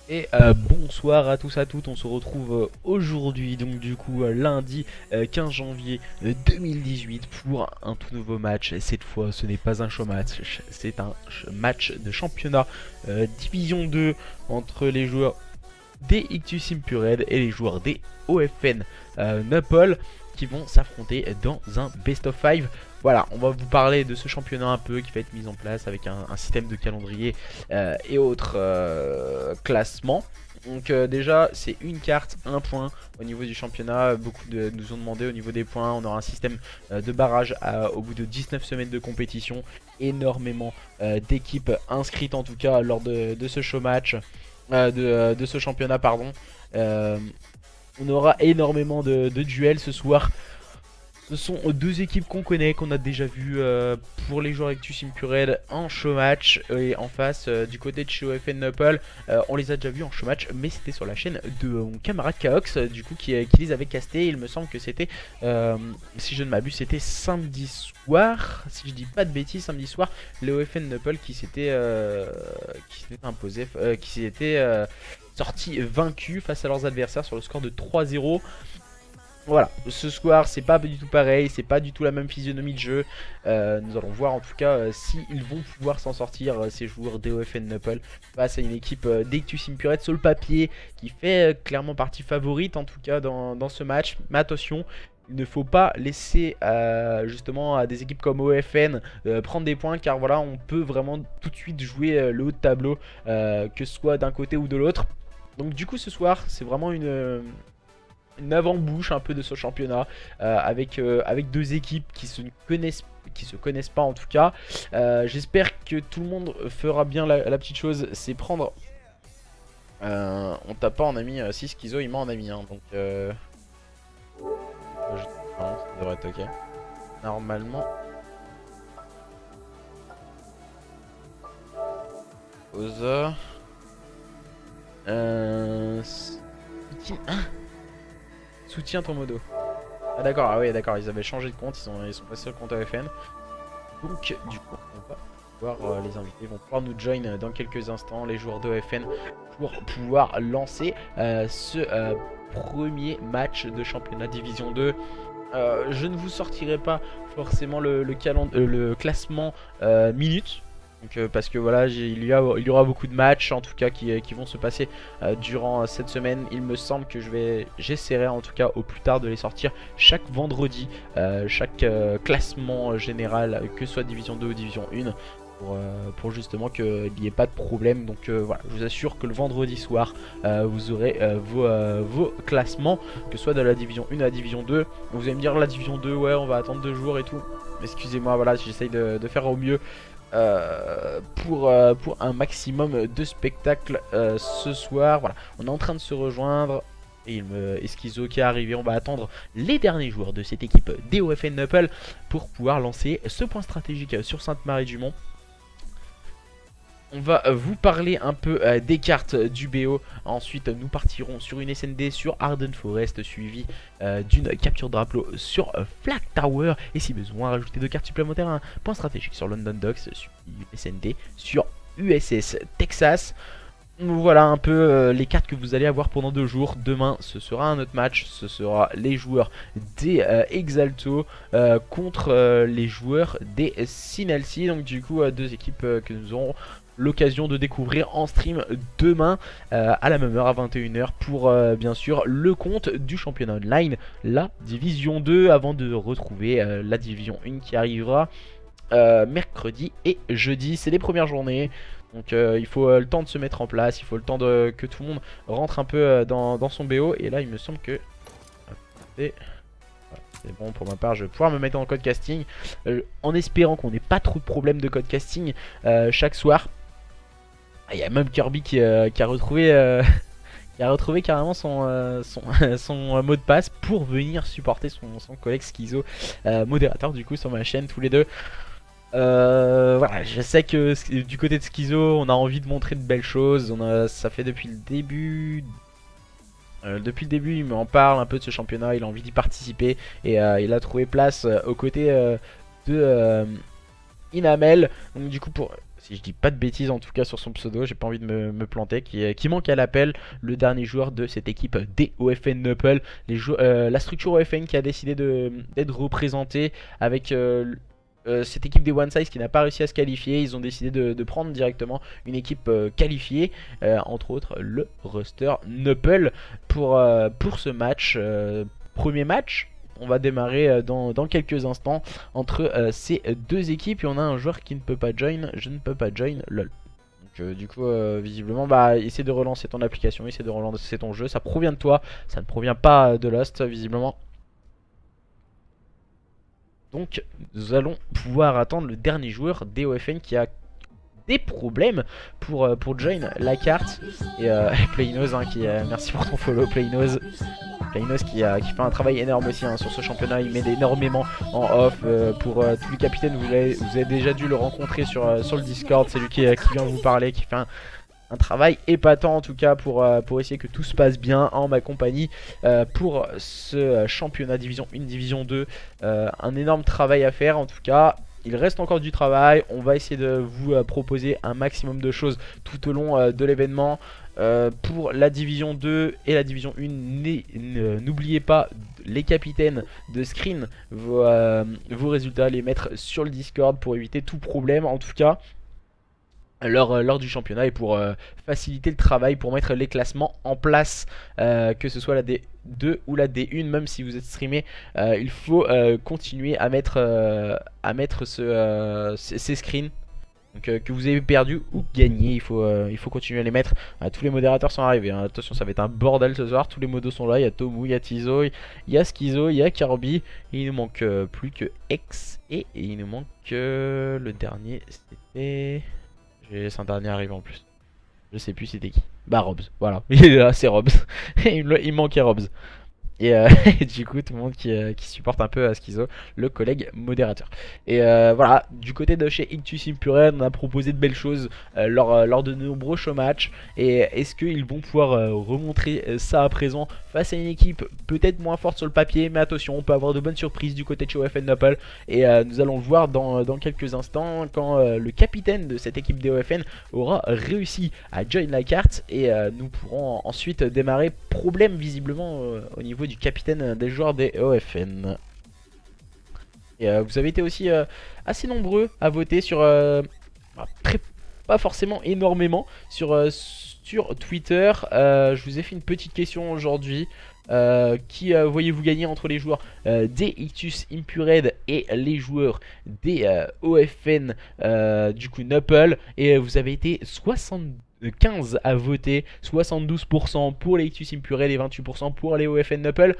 Et bonsoir à tous à toutes, on se retrouve aujourd'hui, donc du coup lundi 15 janvier 2018 pour un tout nouveau match. Et cette fois ce n'est pas un show match, c'est un match de championnat division 2 entre les joueurs des Ictus Impured et les joueurs des OFN Naples qui vont s'affronter dans un best of 5. Voilà, on va vous parler de ce championnat un peu qui va être mis en place avec un système de calendrier et autres classements. Donc déjà c'est une carte, un point au niveau du championnat. Beaucoup nous ont demandé au niveau des points. On aura un système de barrage au bout de 19 semaines de compétition. Énormément d'équipes inscrites en tout cas lors de ce show match, de ce championnat pardon. On aura énormément de duels ce soir. Ce sont deux équipes qu'on connaît, qu'on a déjà vu pour les joueurs Ictus Impured en show match. Et en face, du côté de chez OFN Naples, on les a déjà vus en show match, mais c'était sur la chaîne de mon camarade Kaox, du coup, qui les avait castés. Il me semble que c'était, si je ne m'abuse, c'était samedi soir, si je dis pas de bêtises, samedi soir, les OFN Naples qui s'était imposé, qui s'était sorti vaincu face à leurs adversaires sur le score de 3-0. Voilà, ce soir c'est pas du tout pareil, c'est pas du tout la même physionomie de jeu. Nous allons voir en tout cas s'ils vont pouvoir s'en sortir, ces joueurs d'OFN Naples, face à une équipe d'Ictus Impured sur le papier qui fait clairement partie favorite en tout cas dans ce match. Mais attention, il ne faut pas laisser justement à des équipes comme OFN prendre des points, car voilà, on peut vraiment tout de suite jouer le haut de tableau, que ce soit d'un côté ou de l'autre. Donc du coup ce soir c'est vraiment une avant-bouche un peu de ce championnat, avec deux équipes qui se connaissent pas en tout cas. J'espère que tout le monde fera bien la petite chose, c'est prendre... on tape pas en ami, si Schizo il m'a en ami, hein, donc non, ça devrait être ok. Normalement. Oza. Soutien ton modo. Ah d'accord, ah oui d'accord, ils avaient changé de compte, ils sont passés sur le compte AFN. Donc du coup on va pouvoir les inviter, ils vont pouvoir nous join dans quelques instants, les joueurs d'OFN, pour pouvoir lancer ce premier match de championnat division 2. Je ne vous sortirai pas forcément le classement minutes. Donc, parce que voilà, il y aura beaucoup de matchs en tout cas qui vont se passer durant cette semaine. Il me semble que j'essaierai en tout cas au plus tard de les sortir chaque vendredi, chaque classement général, que ce soit division 2 ou division 1, pour justement qu'il n'y ait pas de problème. Donc voilà, je vous assure que le vendredi soir vous aurez vos classements, que ce soit de la division 1 à la division 2. Vous allez me dire la division 2, ouais on va attendre 2 jours et tout. Excusez-moi, voilà, j'essaye de faire au mieux pour un maximum de spectacles ce soir. Voilà, on est en train de se rejoindre et Schizo qui est arrivé. On va attendre les derniers joueurs de cette équipe d'OFN Naples pour pouvoir lancer ce point stratégique sur Sainte-Marie-du-Mont. On va vous parler un peu des cartes du BO. Ensuite nous partirons sur une SND sur Arden Forest, suivi d'une capture de drapeau sur Flag Tower. Et si besoin, rajouter 2 cartes supplémentaires à un point stratégique sur London Docks, suivi d'une SND sur USS Texas. Voilà un peu les cartes que vous allez avoir pendant 2 jours. Demain ce sera un autre match, ce sera les joueurs des Exalto contre les joueurs des Sinalci. Donc du coup 2 équipes que nous aurons l'occasion de découvrir en stream demain à la même heure, à 21 h, pour bien sûr le compte du championnat online, la division 2, avant de retrouver la division 1 qui arrivera mercredi et jeudi. C'est les premières journées, donc il faut le temps de se mettre en place, il faut le temps que tout le monde rentre un peu dans son BO. Et là il me semble que c'est bon pour ma part, je vais pouvoir me mettre en code casting en espérant qu'on n'ait pas trop de problèmes de code casting chaque soir. Il y a même Kirby qui a retrouvé carrément son mot de passe pour venir supporter son collègue Schizo, modérateur du coup sur ma chaîne, tous les deux. Voilà, je sais que du côté de Schizo on a envie de montrer de belles choses. Ça fait depuis le début Depuis le début, il m'en parle un peu de ce championnat, il a envie d'y participer et il a trouvé place aux côtés de Inamel. Donc du coup, si je dis pas de bêtises en tout cas sur son pseudo, j'ai pas envie de me planter, qui manque à l'appel, le dernier joueur de cette équipe DOFN Neupel. La structure OFN qui a décidé d'être représentée avec cette équipe des One Size qui n'a pas réussi à se qualifier. Ils ont décidé de prendre directement une équipe qualifiée, entre autres le roster Neupel pour ce match. Premier match, on va démarrer dans quelques instants entre ces deux équipes. Et on a un joueur qui ne peut pas join, je ne peux pas join, lol. Donc du coup visiblement bah essaie de relancer ton application, essaie de relancer ton jeu, ça provient de toi, ça ne provient pas de Lost visiblement. Donc nous allons pouvoir attendre le dernier joueur DOFN qui a des problèmes pour join la carte. Et Playnose hein, merci pour ton follow Playnose. Playnose qui fait un travail énorme aussi hein, sur ce championnat, il met énormément en off pour tous les capitaines. Vous avez déjà dû le rencontrer sur le Discord, c'est lui qui vient vous parler, qui fait un travail épatant en tout cas pour essayer que tout se passe bien en ma compagnie pour ce championnat division 1, division 2. Un énorme travail à faire en tout cas. Il reste encore du travail, on va essayer de vous proposer un maximum de choses tout au long de l'événement. Pour la division 2 et la division 1, n'oubliez pas les capitaines de screen vos résultats, les mettre sur le Discord pour éviter tout problème en tout cas. Lors du championnat et pour faciliter le travail, pour mettre les classements en place, que ce soit la D2 ou la D1, même si vous êtes streamé, il faut continuer à mettre ces screens. Donc, que vous avez perdu ou gagné, il faut continuer à les mettre. Tous les modérateurs sont arrivés, hein. Attention, ça va être un bordel ce soir. Tous les modos sont là, il y a Tomu, il y a Tizo, il y a Skizo, il y a Kirby. Et il nous manque plus que X et il nous manque le dernier, c'était... C'est un dernier arrivé en plus. Je sais plus c'était qui. Bah Robs, voilà. Il est là, c'est Robs. Il manquait Robs. Et, et du coup tout le monde qui supporte un peu Skizo, le collègue modérateur. Et voilà, du côté de chez Ictus Impure, on a proposé de belles choses lors de nombreux show matchs. Et est-ce qu'ils vont pouvoir remontrer ça à présent face à une équipe peut-être moins forte sur le papier, mais attention, on peut avoir de bonnes surprises du côté de chez OFN Neupel. Et nous allons le voir dans quelques instants quand le capitaine de cette équipe DOFN aura réussi à join la carte. Et nous pourrons ensuite démarrer. Problème visiblement au niveau du capitaine des joueurs des OFN. Et vous avez été aussi assez nombreux à voter sur pas forcément énormément sur Twitter. Je vous ai fait une petite question aujourd'hui. Qui voyez-vous gagner entre les joueurs des Ictus Impured et les joueurs des OFN du coup Neupel. Et vous avez été 75 à voter, 72% pour les Ictus Impured et 28% pour les OFN Neupel.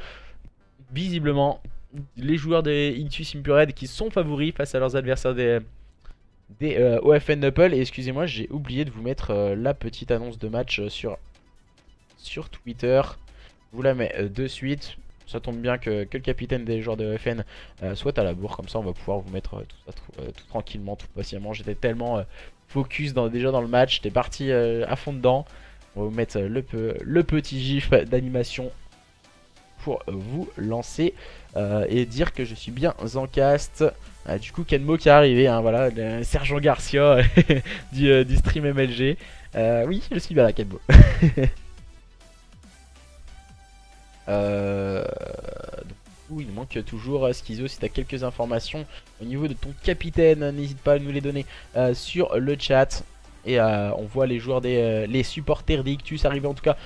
Visiblement, les joueurs des Ictus Impured qui sont favoris face à leurs adversaires des OFN Neupel. Et excusez-moi, j'ai oublié de vous mettre la petite annonce de match sur Twitter. Je vous la mets de suite. Ça tombe bien que le capitaine des joueurs de OFN soit à la bourre. Comme ça, on va pouvoir vous mettre tout ça tout tranquillement, tout patiemment. J'étais tellement focus déjà dans le match. J'étais parti à fond dedans. On va vous mettre le petit gif d'animation pour vous lancer et dire que je suis bien en cast. Du coup, Kenmo qui est arrivé, hein, voilà, Sergent Garcia du stream MLG. Oui, je suis bien là, Kenmo. Du coup, il manque toujours Skizo. Si tu as quelques informations au niveau de ton capitaine, n'hésite pas à nous les donner sur le chat. Et on voit les joueurs les supporters des Ictus arriver en tout cas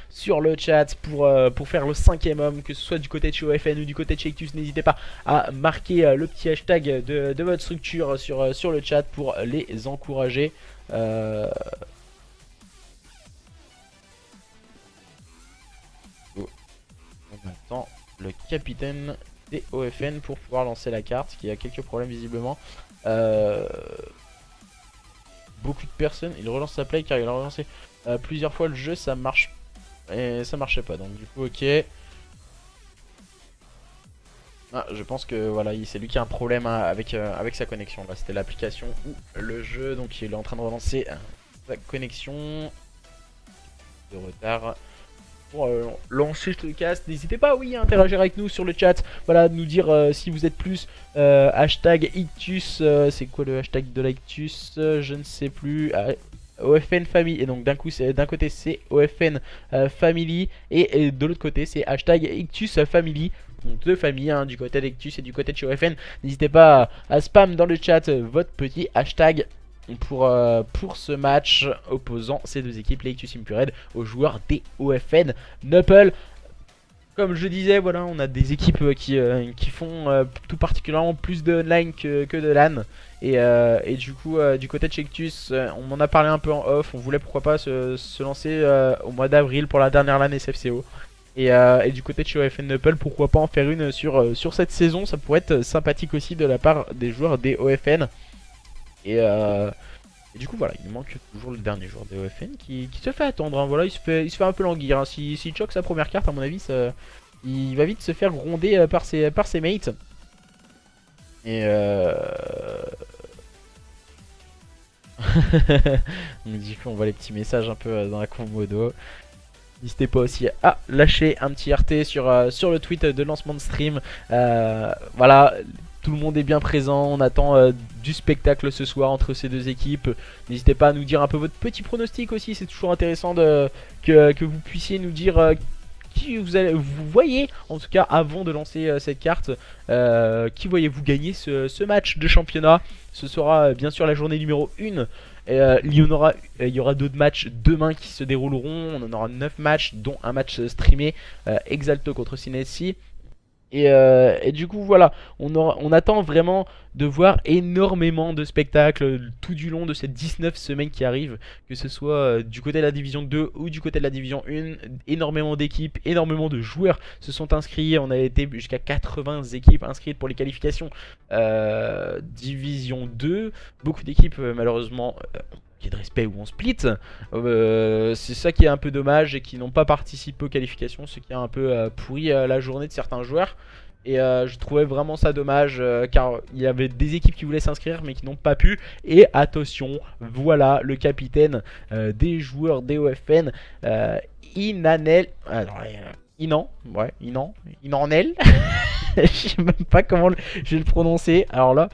sur le chat pour faire le 5ème homme, que ce soit du côté de chez OFN ou du côté de chez Ictus. N'hésitez pas à marquer le petit hashtag de votre structure sur le chat pour les encourager. On attend le capitaine des OFN pour pouvoir lancer la carte, qui a quelques problèmes visiblement. Beaucoup de personnes, il relance sa play car il a relancé plusieurs fois le jeu, ça marche et ça marchait pas, donc du coup ok. Je pense que voilà, c'est lui qui a un problème avec sa connexion. Là c'était l'application ou le jeu, donc il est en train de relancer sa connexion. De retard. pour lancer ce cast. N'hésitez pas, oui, à interagir avec nous sur le chat. Voilà, nous dire si vous êtes plus hashtag Ictus. C'est quoi le hashtag de l'Ictus? Je ne sais plus. OFN Family. Et donc d'un côté c'est OFN Family et de l'autre côté c'est hashtag Ictus Family. Donc deux familles, hein, du côté d'Ictus et du côté de chez OFN. N'hésitez pas à spam dans le chat votre petit hashtag pour ce match opposant ces deux équipes, les Ictus Impured, aux joueurs des OFN Nuppel. Comme je disais, voilà, on a des équipes qui font tout particulièrement plus de online que de LAN. Et du coup, du côté de chez Ictus, on en a parlé un peu en off. On voulait pourquoi pas se lancer au mois d'avril pour la dernière LAN SFCO. Et du côté de chez OFN Nuppel, pourquoi pas en faire une sur cette saison. Ça pourrait être sympathique aussi de la part des joueurs des OFN. Et du coup voilà, il nous manque toujours le dernier joueur des OFN qui se fait attendre, hein. Voilà, il se fait un peu languir, hein. S'il choque sa première carte, à mon avis, il va vite se faire gronder par ses mates. Et du coup on voit les petits messages un peu dans la commodo. N'hésitez pas aussi à lâcher un petit RT sur le tweet de lancement de stream. Voilà, tout le monde est bien présent. On attend du spectacle ce soir entre ces deux équipes. N'hésitez pas à nous dire un peu votre petit pronostic aussi. C'est toujours intéressant que vous puissiez nous dire qui vous voyez, en tout cas avant de lancer cette carte. Qui voyez-vous gagner ce match de championnat? Ce sera bien sûr la journée numéro 1. Il y aura d'autres matchs demain qui se dérouleront. On en aura 9 matchs, dont un match streamé, Exalto contre Synesy. Et du coup voilà, on attend vraiment de voir énormément de spectacles tout du long de ces 19 semaines qui arrivent. Que ce soit du côté de la division 2 ou du côté de la division 1. Énormément d'équipes, énormément de joueurs se sont inscrits. On a été jusqu'à 80 équipes inscrites pour les qualifications division 2. Beaucoup d'équipes malheureusement de respect ou en split. C'est ça qui est un peu dommage et qui n'ont pas participé aux qualifications, ce qui a un peu pourri la journée de certains joueurs. Et je trouvais vraiment ça dommage car il y avait des équipes qui voulaient s'inscrire mais qui n'ont pas pu. Et attention, voilà le capitaine des joueurs des OFN, Inanel. Alors, Inanel. Je sais même pas comment je vais le prononcer. Alors là,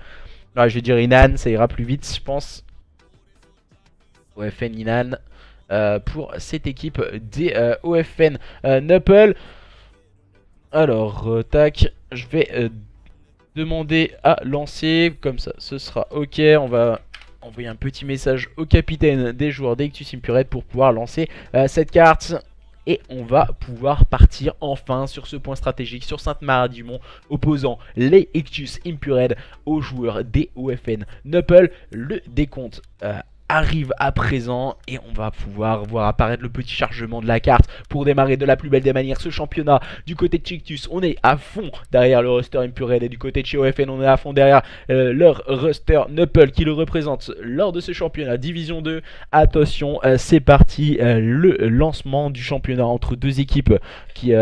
je vais dire Inan, ça ira plus vite, je pense. OFN Inan pour cette équipe des OFN Nuppel. Alors, tac, je vais demander à lancer, comme ça ce sera ok. On va envoyer un petit message au capitaine des joueurs d'Ictus Impured pour pouvoir lancer cette carte. Et on va pouvoir partir enfin sur ce point stratégique, sur Sainte-Marie-du-Mont, opposant les Ictus Impured aux joueurs des OFN Nuppel. Le décompte arrive à présent et on va pouvoir voir apparaître le petit chargement de la carte pour démarrer de la plus belle des manières ce championnat. Du côté de Ictus, on est à fond derrière le roster Impured et du côté de chez OFN, on est à fond derrière leur roster Nuppel qui le représente lors de ce championnat Division 2. Attention, c'est parti, le lancement du championnat entre deux équipes qui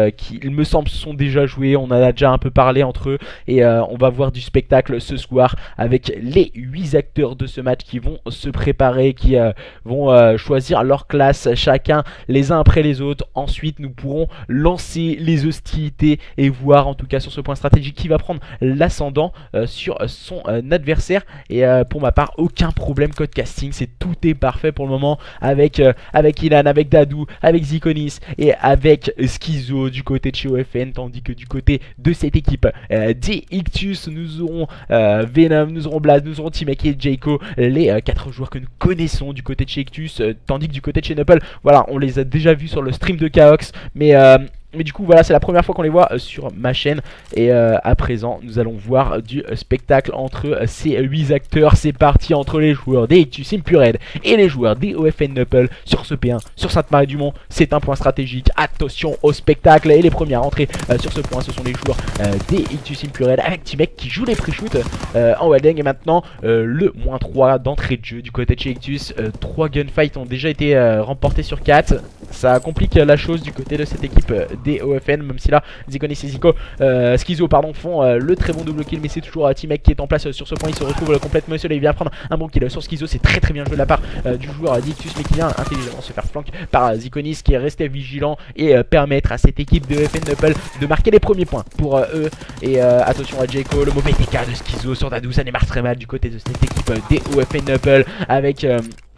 il me semble sont déjà jouées. On en a déjà un peu parlé entre eux et on va voir du spectacle ce soir avec les 8 acteurs de ce match qui vont se préparer, qui vont choisir leur classe chacun les uns après les autres. Ensuite nous pourrons lancer les hostilités et voir en tout cas sur ce point stratégique qui va prendre l'ascendant sur son adversaire. Et pour ma part aucun problème code casting, tout est parfait pour le moment avec Ilan, avec Dadou, avec Zikonis et avec Schizo du côté de chez OFN. Tandis que du côté de cette équipe des Ictus, nous aurons Venom, nous aurons Blaz, nous aurons Timek et Jayco, les 4 joueurs que nous connaissons du côté de chez Ictus, tandis que du côté de chez Nuppel, voilà, on les a déjà vus sur le stream de Chaos, mais du coup voilà, c'est la première fois qu'on les voit sur ma chaîne. Et à présent nous allons voir du spectacle entre ces 8 acteurs. C'est parti entre les joueurs des Ictus Impured et les joueurs des OFN Nuppel sur ce P1 sur Sainte-Marie-du-Mont. C'est un point stratégique, attention au spectacle. Et les premiers à rentrer sur ce point, ce sont les joueurs des Ictus Impured avec Timek qui joue les pré-shoots en welding. Et maintenant le -3 d'entrée de jeu du côté de chez Ictus. 3 gunfights ont déjà été remportés sur 4. Ça complique la chose du côté de cette équipe DOFN, même si là Zikonis et Schizo pardon, font le très bon double kill, mais c'est toujours T-Mec qui est en place sur ce point. Il se retrouve complètement isolé, il vient prendre un bon kill sur Schizo, c'est très bien joué de la part du joueur d'Ictus, mais qui vient intelligemment se faire flank par Zikonis qui est resté vigilant et permettre à cette équipe de FN Knuckle de marquer les premiers points pour eux. Et attention à Jayco, le mauvais TK de Schizo sur Dadou, ça démarre très mal du côté de cette équipe DOFN Knuckle avec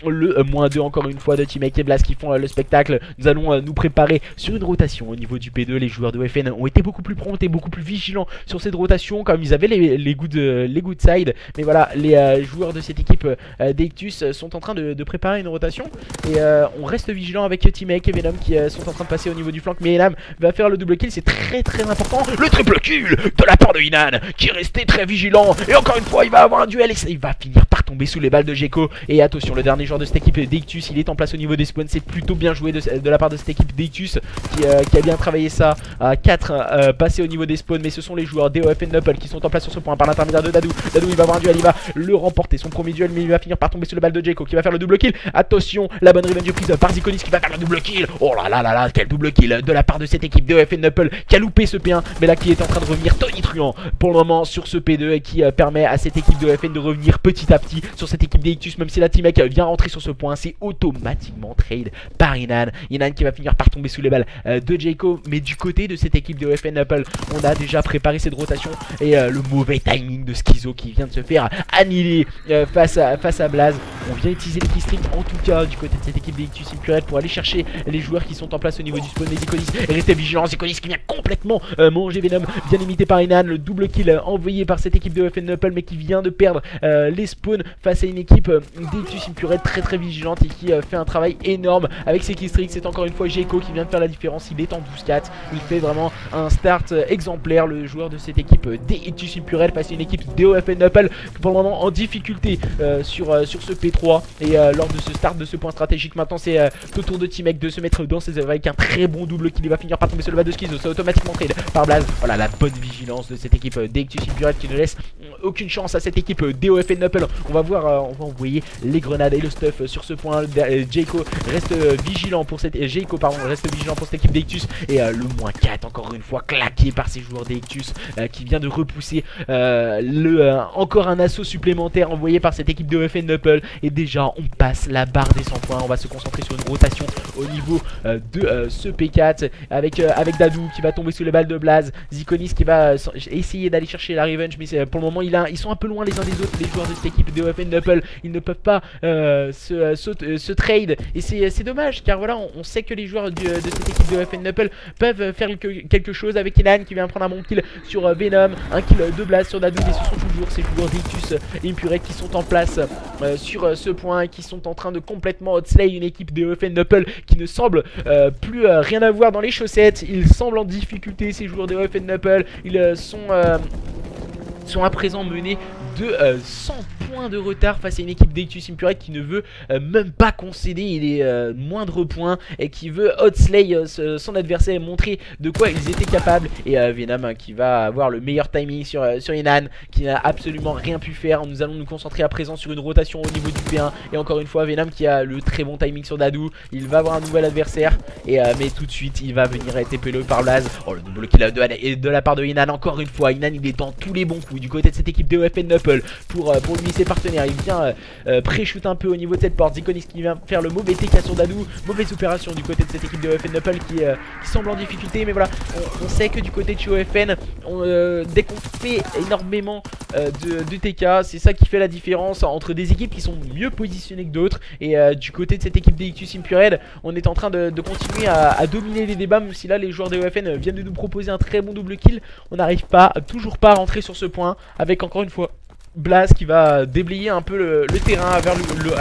le -2 encore une fois de T-Mec et Blast qui font le spectacle. Nous allons nous préparer sur une rotation au niveau du P2. Les joueurs de FN ont été beaucoup plus prompts et beaucoup plus vigilants sur cette rotation, comme ils avaient les good side. Mais voilà, les joueurs de cette équipe d'Ictus sont en train de préparer une rotation et on reste vigilant avec T-Mec et Venom qui sont en train de passer au niveau du flanc. Mais Enam va faire le double kill, c'est très important. Le triple kill de la part de Inan qui est resté très vigilant, et encore une fois il va avoir un duel et il va finir par tomber sous les balles de Jayco. Et attention, le dernier joueur de cette équipe d'Ictus, il est en place au niveau des spawns. C'est plutôt bien joué de la part de cette équipe d'Ictus qui a bien travaillé ça. 4 passés au niveau des spawns, mais ce sont les joueurs DOFN Knuckle qui sont en place sur ce point par l'intermédiaire de Dadou. Dadou il va avoir un duel, il va le remporter, son premier duel, mais il va finir par tomber sous le balle de Jayco qui va faire le double kill. Attention, la bonne revenge prise par Zikonis qui va faire le double kill. Oh là là, quel double kill de la part de cette équipe DOFN Knuckle qui a loupé ce P1, mais là qui est en train de revenir tonitruant pour le moment sur ce P2 et qui permet à cette équipe de FN de revenir petit à petit sur cette équipe d'Ictus. Même si la T-Mec vient rentrer sur ce point, c'est automatiquement trade par Inan qui va finir par tomber sous les balles de Jayco. Mais du côté de cette équipe de FN Knuckle, on a déjà préparé cette rotation et le mauvais timing de Schizo qui vient de se faire annihiler face à Blaze. On vient utiliser les keystrings en tout cas du côté de cette équipe d'Ictus Impurel pour aller chercher les joueurs qui sont en place au niveau du spawn. Mais Zikonis est resté vigilant, Zikonis qui vient complètement manger Venom, bien imité par Inan. Le double kill envoyé par cette équipe de FN Knuckle, mais qui vient de perdre les spawns face à une équipe d'Ictus Impurel très vigilante et qui fait un travail énorme avec ses keystrings. C'est encore une fois Jayco qui vient de faire la différence. Il est en 12-4, il fait vraiment un start exemplaire, le joueur de cette équipe d'Ictus Impurel face à une équipe DOFN Knuckle pour le moment en difficulté sur ce P3. Et lors de ce start de ce point stratégique, maintenant c'est au tour de T-Mec de se mettre dans ses œuvres avec un très bon double qui va finir par tomber sur le bas de Schizo. C'est automatiquement trade par Blaze. Voilà la bonne vigilance de cette équipe d'Ictus Impurel qui ne laisse aucune chance à cette équipe DOFN Knuckle. On va voir, on va envoyer les grenades et le stuff sur ce point. Jayco reste vigilant pour cette reste vigilant pour cette équipe d'Ictus et le -4 encore une fois claqué par ces joueurs d'Ictus qui vient de repousser encore un assaut supplémentaire envoyé par cette équipe de FN Knuckle. Et déjà on passe la barre des 100 points. On va se concentrer sur une rotation au niveau de ce P4 avec Dadou qui va tomber sous les balles de Blaze, Zikonis qui va essayer d'aller chercher la revenge, mais pour le moment ils sont un peu loin les uns des autres, les joueurs de cette équipe de FN Knuckle. Ils ne peuvent pas se trade et c'est dommage car voilà on sait que les joueurs de cette équipe de FN Knuckle peuvent faire quelque chose avec Inan qui vient prendre un bon kill sur Venom, un kill de Blast sur Dadou, mais ce sont toujours ces joueurs d'Ictus Impurel qui sont en place sur ce point et qui sont en train de complètement outslay une équipe de FN Knuckle qui ne semble plus rien avoir dans les chaussettes. Ils semblent en difficulté ces joueurs de FN Knuckle. Ils sont à présent menés de 100 points de retard face à une équipe d'Ictus Impurel qui ne veut même pas concéder les moindres points et qui veut outslay son adversaire et montrer de quoi ils étaient capables. Et Venom qui va avoir le meilleur timing sur Inan qui n'a absolument rien pu faire. Nous allons nous concentrer à présent sur une rotation au niveau du P1 et encore une fois Venom qui a le très bon timing sur Dadou. Il va avoir un nouvel adversaire et mais tout de suite il va venir être épelé par Blaze. Oh, le double kill de la part de Inan encore une fois. Inan il est dans tous les bons coups du côté de cette équipe de FN Knuckle pour lui ses partenaires. Il vient pré-shoot un peu au niveau de cette porte. Zikonis qui vient faire le mauvais TK sur Dadou. Mauvaise opération du côté de cette équipe de FN Knuckle qui semble en difficulté, mais voilà on sait que du côté de chez OFN dès qu'on fait énormément de TK, c'est ça qui fait la différence entre des équipes qui sont mieux positionnées que d'autres. Et du côté de cette équipe d'Ictus Impurel, on est en train de continuer à dominer les débats, même si là les joueurs de OFN viennent de nous proposer un très bon double kill. On n'arrive toujours pas à rentrer sur ce point avec encore une fois Blaze qui va déblayer un peu le terrain à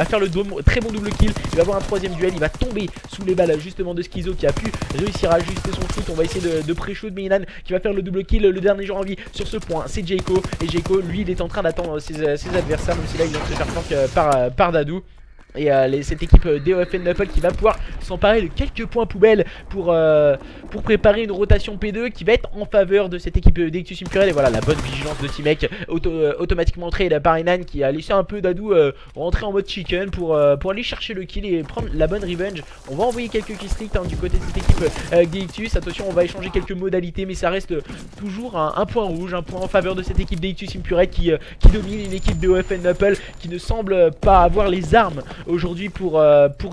faire le très bon double kill. Il va avoir un troisième duel, il va tomber sous les balles justement de Schizo qui a pu réussir à ajuster son shoot. On va essayer de pré-shoot, mais Inan qui va faire le double kill. Le dernier joueur en vie sur ce point c'est Jayco, et Jayco lui il est en train d'attendre ses adversaires, même si là il vient de se faire flank par Dadou. Et cette équipe DOFN Knuckle qui va pouvoir s'emparer de quelques points poubelles pour préparer une rotation P2 qui va être en faveur de cette équipe d'Ictus Impurel. Et voilà la bonne vigilance de T-Mec automatiquement entrée par Enan qui a laissé un peu Dadou rentrer en mode chicken pour aller chercher le kill et prendre la bonne revenge. On va envoyer quelques killstreaks du côté de cette équipe d'Ictus. Attention, on va échanger quelques modalités, mais ça reste toujours un point rouge, un point en faveur de cette équipe d'Ictus Impurel qui domine une équipe de OFN Knuckle qui ne semble pas avoir les armes aujourd'hui pour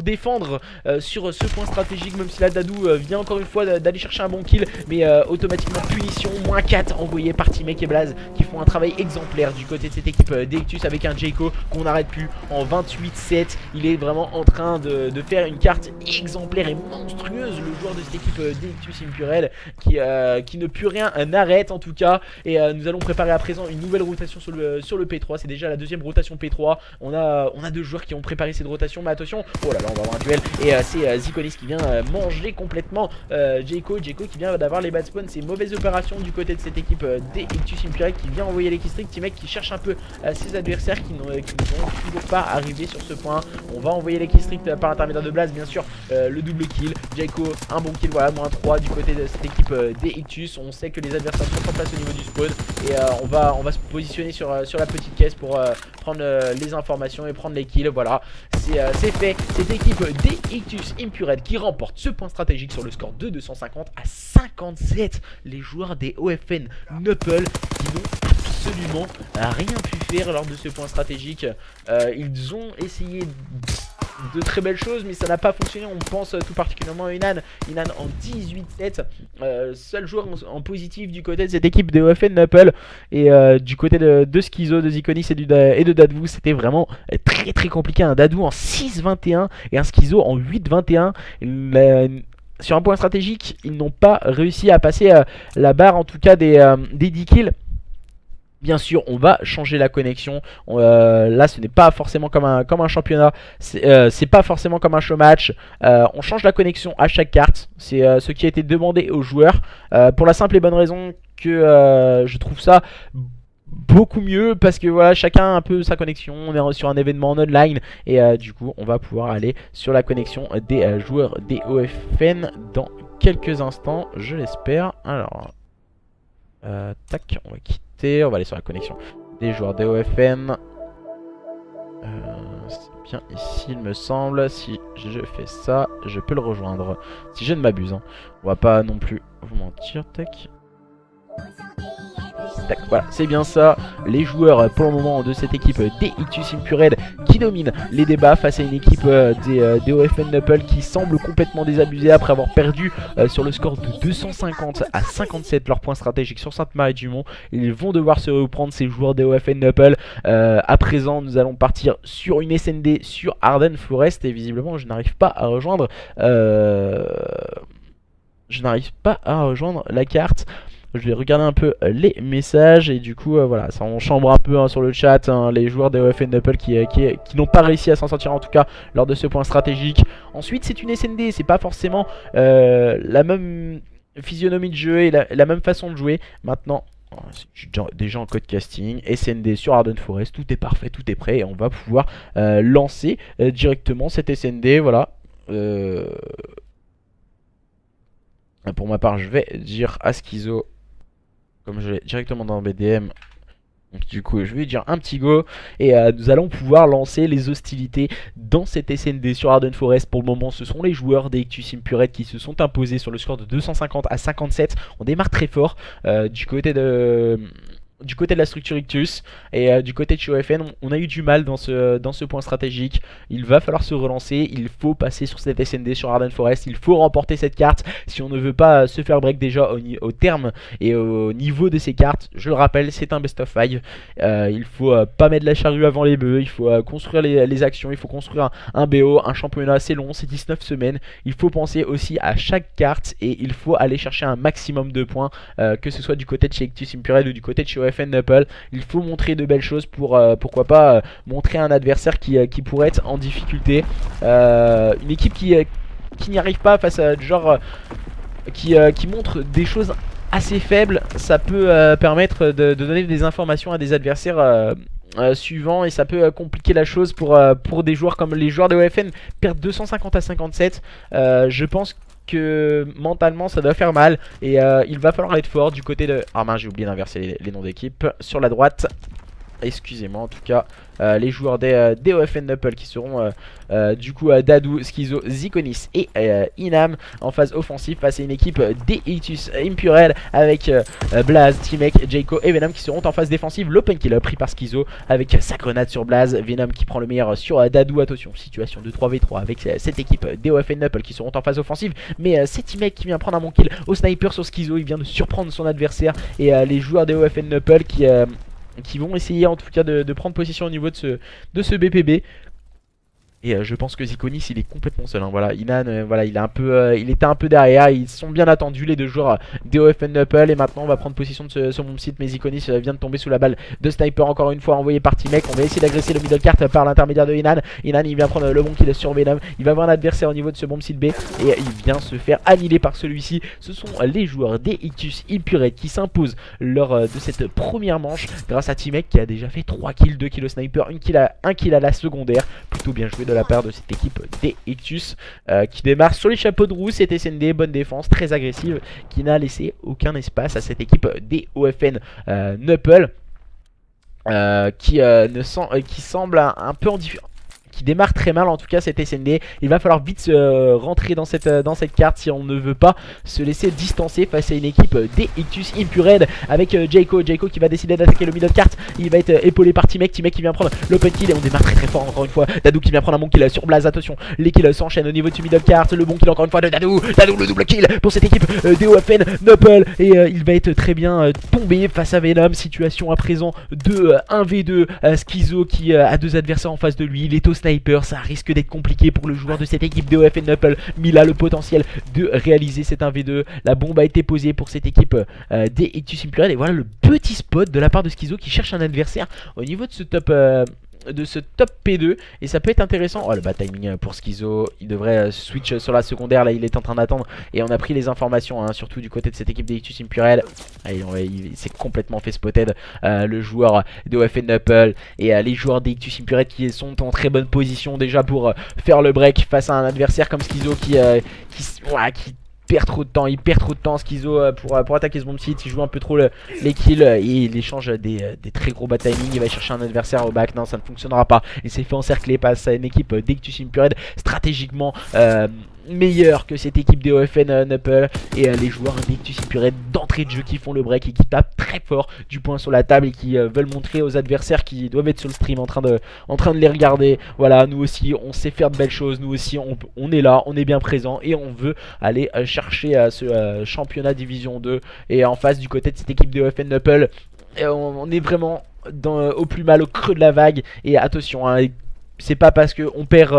défendre sur ce point stratégique, même si la Dadou vient encore une fois d'aller chercher un bon kill, mais automatiquement punition, moins 4 envoyé par T-Mec et Blaze qui font un travail exemplaire du côté de cette équipe d'Ictus avec un Jayco qu'on n'arrête plus en 28-7. Il est vraiment en train de faire une carte exemplaire et monstrueuse, le joueur de cette équipe d'Ictus Impurel qui ne pue rien n'arrête en tout cas. Et nous allons préparer à présent une nouvelle rotation sur le P3. C'est déjà la deuxième rotation P3. On a deux joueurs qui ont préparé cette rotation, mais attention, oh là là, on va avoir un duel et c'est Zikonis qui vient manger complètement Jayco qui vient d'avoir les bad spawns. C'est mauvaise opération du côté de cette équipe d'Ictus Impurel qui vient envoyer les killstreaks. T-Mec qui cherche un peu ses adversaires qui ne vont toujours pas arriver sur ce point. On va envoyer les killstreaks par l'intermédiaire de Blaze, bien sûr. Le double kill, Jayco un bon kill, voilà, moins 3 du côté de cette équipe d'Ictus. On sait que les adversaires sont en place au niveau du spawn et on va se positionner sur la petite caisse pour prendre les informations et prendre les kills. Voilà, c'est fait. Cette équipe d'Ictus Impurel qui remporte ce point stratégique sur le score de 250 à 57. Les joueurs des OFN Knuckle qui n'ont absolument rien pu faire lors de ce point stratégique. Ils ont essayé de très belles choses, mais ça n'a pas fonctionné. On pense tout particulièrement à Enan en 18-7, seul joueur en positif du côté de cette équipe de OFN Knuckle. Et du côté de Schizo, de Zikonis et de Dadou, c'était vraiment très très compliqué. Un Dadou en 6-21 et un Schizo en 8-21. Sur un point stratégique, ils n'ont pas réussi à passer la barre, en tout cas des 10 kills. Bien sûr, on va changer la connexion. Là, ce n'est pas forcément comme un championnat. C'est pas forcément comme un show match. On change la connexion à chaque carte. C'est ce qui a été demandé aux joueurs. Pour la simple et bonne raison que je trouve ça beaucoup mieux, parce que voilà, chacun a un peu sa connexion. On est sur un événement en online et du coup, on va pouvoir aller sur la connexion des joueurs des OFN dans quelques instants, je l'espère. Alors, tac, on va quitter. On va aller sur la connexion des joueurs des OFN. C'est bien ici, il me semble. Si je fais ça, je peux le rejoindre. Si je ne m'abuse, hein. On va pas non plus vous mentir. Tac. Tac, voilà, c'est bien ça. Les joueurs pour le moment de cette équipe d'Ictus Impurel qui domine les débats face à une équipe des OFN Knuckle qui semble complètement désabusée après avoir perdu sur le score de 250 à 57 leur point stratégique sur Sainte-Marie-du-Mont. Ils vont devoir se reprendre, ces joueurs des OFN Knuckle. À présent, nous allons partir sur une SND sur Arden Forest et visiblement, je n'arrive pas à rejoindre la carte. Je vais regarder un peu les messages et du coup voilà, ça on chambre un peu sur le chat les joueurs des OFN Knuckle qui n'ont pas réussi à s'en sortir, en tout cas lors de ce point stratégique. Ensuite, c'est une SND, c'est pas forcément la même physionomie de jeu et la même façon de jouer. Maintenant, déjà en code casting, SND sur Arden Forest, tout est parfait, tout est prêt et on va pouvoir lancer directement cette SND. Voilà. Pour ma part, je vais dire à Schizo, comme je l'ai directement dans BDM, donc du coup je vais dire un petit go et nous allons pouvoir lancer les hostilités dans cette SND sur Arden Forest. Pour le moment, ce sont les joueurs d'Ictus Impurel qui se sont imposés sur le score de 250 à 57. On démarre très fort du côté de la structure Ictus et du côté de chez OFN, on a eu du mal dans ce point stratégique. Il va falloir se relancer, il faut passer sur cette SND sur Arden Forest, il faut remporter cette carte si on ne veut pas se faire break déjà au terme et au niveau de ces cartes. Je le rappelle, c'est un best of 5. Il faut pas mettre la charrue avant les bœufs, il faut construire les actions, il faut construire un BO, un championnat, c'est long, c'est 19 semaines. Il faut penser aussi à chaque carte et il faut aller chercher un maximum de points, que ce soit du côté de chez Ictus Impurel ou du côté de chez OFN Knuckle. Il faut montrer de belles choses pour pourquoi pas montrer un adversaire qui pourrait être en difficulté. Une équipe qui n'y arrive pas face à genre qui montre des choses assez faibles, ça peut permettre de donner des informations à des adversaires suivant, et ça peut compliquer la chose pour des joueurs comme les joueurs de OFN perdent 250 à 57. Je pense que mentalement ça doit faire mal, et il va falloir être fort du côté de... Ah mince, j'ai oublié d'inverser les noms d'équipe sur la droite. Excusez-moi, en tout cas les joueurs des OFN Knuppel qui seront du coup Dadou, Schizo, Zikonis et Inam en phase offensive face à une équipe d'Eitus Impurel avec Blaze, Timek, Jayco et Venom qui seront en phase défensive. L'open kill pris par Schizo avec sa grenade sur Blaze, Venom qui prend le meilleur sur Dadou. Attention, situation de 3v3 avec cette équipe des OFN Knuppel qui seront en phase offensive, mais c'est Timek qui vient prendre un bon kill au sniper sur Schizo. Il vient de surprendre son adversaire, et les joueurs des OFN Knuppel qui vont essayer en tout cas de prendre position au niveau de ce BPB. Et je pense que Zikonis il est complètement seul, hein. Voilà, Inan, voilà, il était un peu derrière. Ils sont bien attendus les deux joueurs des OFN Knuppel. Et maintenant on va prendre possession de ce bon site. Mais Zikonis vient de tomber sous la balle de sniper encore une fois, envoyé par Timek. On va essayer d'agresser le middle cart par l'intermédiaire de Inan. Inan il vient prendre le bon kill sur Venom. Il va avoir un adversaire au niveau de ce bon site B, et il vient se faire annihiler par celui-ci. Ce sont les joueurs des Ictus Impurate qui s'imposent lors de cette première manche grâce à Timek qui a déjà fait 3 kills, 2 kills au sniper, 1 kill à la secondaire. Plutôt bien joué de la part de cette équipe des Ictus qui démarre sur les chapeaux de roue. Cette SND, bonne défense, très agressive, qui n'a laissé aucun espace à cette équipe des OFN Knuppel qui semble un peu en différence, qui démarre très mal en tout cas cette SND. Il va falloir vite rentrer dans cette carte si on ne veut pas se laisser distancer face à une équipe des Ictus Impurate avec Jayco qui va décider d'attaquer le middle cart. Il va être épaulé par Timek qui vient prendre l'open kill, et on démarre très fort encore une fois. Dadou qui vient prendre un bon kill sur Blaze. Attention, les kills s'enchaînent au niveau du middle cart. Le bon kill encore une fois de Dadou, le double kill pour cette équipe des OFN Knuppel, et il va être très bien tombé face à Venom. Situation à présent de 1v2, Schizo qui a deux adversaires en face de lui. Il est au sniper, ça risque d'être compliqué pour le joueur de cette équipe de OFN Knuppel, mais il a le potentiel de réaliser cet 1v2. La bombe a été posée pour cette équipe des Ictus Impurate, et voilà le petit spot de la part de Schizo qui cherche un adversaire au niveau de ce top P2, et ça peut être intéressant. Oh, le bad timing pour Schizo, il devrait switch sur la secondaire. Là il est en train d'attendre, et on a pris les informations hein, surtout du côté de cette équipe des Ictus Impurate. Il s'est complètement fait spotted le joueur de OFN Knuppel, et les joueurs des Ictus Impurate qui sont en très bonne position déjà pour faire le break face à un adversaire comme Schizo qui perd trop de temps. Il perd trop de temps Schizo pour attaquer ce bomb site. Il joue un peu trop les kills, et il échange des très gros bad timing. Il va chercher un adversaire au back. Non, ça ne fonctionnera pas. Il s'est fait encercler par une équipe d'Ictus Impurate stratégiquement meilleur que cette équipe des OFN Knuppel, et les joueurs d'Ictus Impurate d'entrée de jeu qui font le break et qui tapent très fort du poing sur la table, et qui veulent montrer aux adversaires qui doivent être sur le stream en train de les regarder. Voilà, nous aussi on sait faire de belles choses, nous aussi on est là, on est bien présent, et on veut aller chercher ce championnat division 2. Et en face du côté de cette équipe des OFN Knuppel, on est vraiment au plus mal, au creux de la vague. Et attention hein, c'est pas parce qu'on perd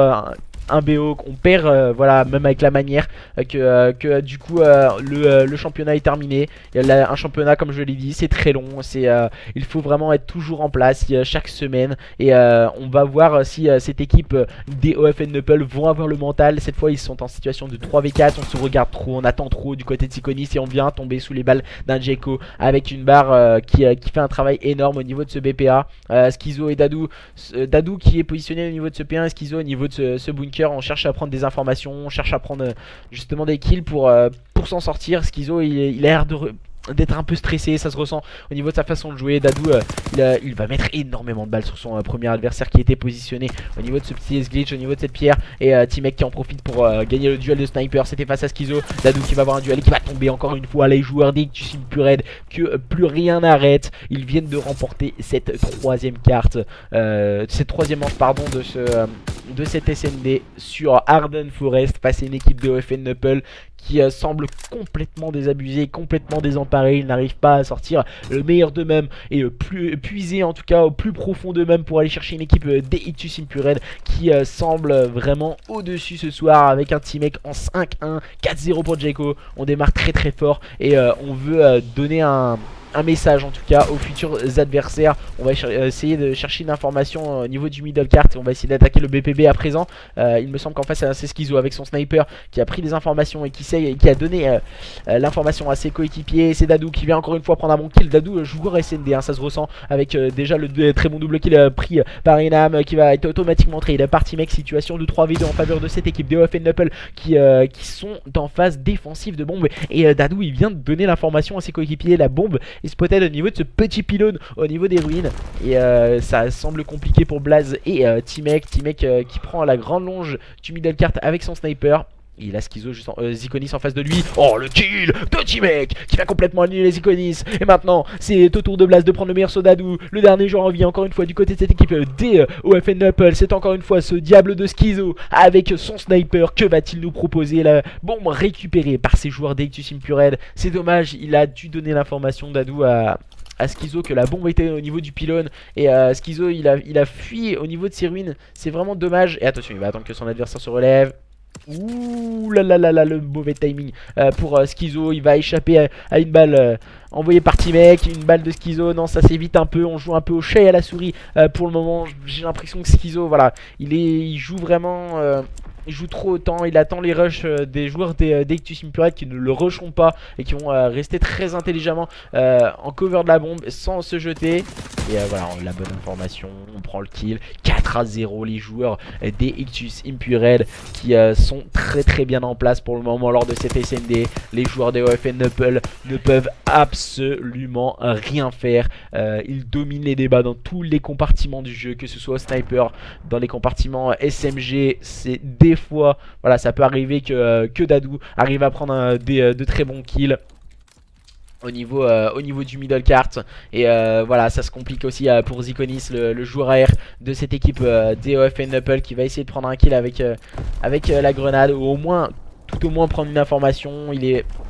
un BO qu'on perd, voilà, même avec la manière que du coup le championnat est terminé. Un championnat, comme je l'ai dit, c'est très long, il faut vraiment être toujours en place chaque semaine, et on va voir si cette équipe des OFN Knuppel vont avoir le mental. Cette fois ils sont en situation de 3v4, on se regarde trop, on attend trop du côté de Zikonis, et on vient tomber sous les balles d'un Jayco avec une barre qui fait un travail énorme au niveau de ce BPA. Schizo et Dadou qui est positionné au niveau de ce P1, et Schizo au niveau de ce bunker. On cherche à prendre des informations, on cherche à prendre justement des kills pour s'en sortir. Schizo il a l'air d'être un peu stressé, ça se ressent au niveau de sa façon de jouer. Dadou il va mettre énormément de balles sur son premier adversaire qui était positionné au niveau de ce petit glitch, au niveau de cette pierre, et Timek qui en profite pour gagner le duel de sniper. C'était face à Schizo. Dadou qui va avoir un duel et qui va tomber encore une fois. Les joueurs d'Ictus Impurate que plus rien n'arrête. Ils viennent de remporter cette troisième carte, cette troisième manche pardon de cette SND sur Arden Forest face à une équipe de OFN Knuppel qui semble complètement désabusé, complètement désemparé. Ils n'arrivent pas à sortir le meilleur d'eux-mêmes, et puiser en tout cas au plus profond d'eux-mêmes pour aller chercher une équipe des Ictus Impurate qui semble vraiment au-dessus ce soir, avec un Timek en 5-1, 4-0 pour Jayco. On démarre très très fort, et on veut donner un un message en tout cas aux futurs adversaires. On va essayer de chercher une information au niveau du middle cart. On va essayer d'attaquer le BPB à présent. Il me semble qu'en face c'est Schizo avec son sniper qui a pris des informations et qui a donné l'information à ses coéquipiers. C'est Dadou qui vient encore une fois prendre un bon kill. Dadou joueur SND, hein, ça se ressent avec déjà le très bon double kill pris par Enam qui va être automatiquement entré. Il est parti mec, situation de 3v2 en faveur de cette équipe. DOF et Knuckle qui sont en phase défensive de bombe. Et Dadou il vient de donner l'information à ses coéquipiers. La bombe est spotted au niveau de ce petit pylône au niveau des ruines. Et ça semble compliqué pour Blaze et T-Mec. T-Mec qui prend la grande longe du middle cart avec son sniper. Il a Schizo juste Ziconis en face de lui. Oh le kill de T-Mec qui va complètement annuler les Ziconis. Et maintenant c'est au tour de Blaze de prendre le meilleur sur Dadou. Le dernier joueur en vie encore une fois du côté de cette équipe des OFN Knuckle. C'est encore une fois ce diable de Schizo avec son sniper. Que va-t-il nous proposer? La bombe récupérée par ses joueurs d'Ictus Impured. C'est dommage, il a dû donner l'information Dadou à Schizo que la bombe était au niveau du pylône. Et Schizo il a fui au niveau de ses ruines. C'est vraiment dommage. Et attention, il va attendre que son adversaire se relève. Ouh là là là là, le mauvais timing pour Schizo. Il va échapper à une balle envoyée par T-Mec. Une balle de Schizo, non ça s'évite un peu. On joue un peu au chat et à la souris pour le moment. J'ai l'impression que Schizo, voilà, il joue vraiment... il joue trop autant, il attend les rushs des joueurs d'Ictus Impured qui ne le rusheront pas et qui vont rester très intelligemment en cover de la bombe sans se jeter. Et voilà, on a la bonne information, on prend le kill. 4-0 les joueurs d'Ictus Impured qui sont très bien en place pour le moment lors de cette SND. Les joueurs des OFN Knuckle ne peuvent absolument rien faire. Ils dominent les débats dans tous les compartiments du jeu, que ce soit au sniper, dans les compartiments SMG. C'est des fois, voilà, ça peut arriver que Dadou arrive à prendre de très bons kills au niveau du middle cart. Et voilà, ça se complique aussi pour Ziconis, le joueur AR de cette équipe des OFN Knuckle, qui va essayer de prendre un kill avec la grenade, ou au moins tout au moins prendre une information.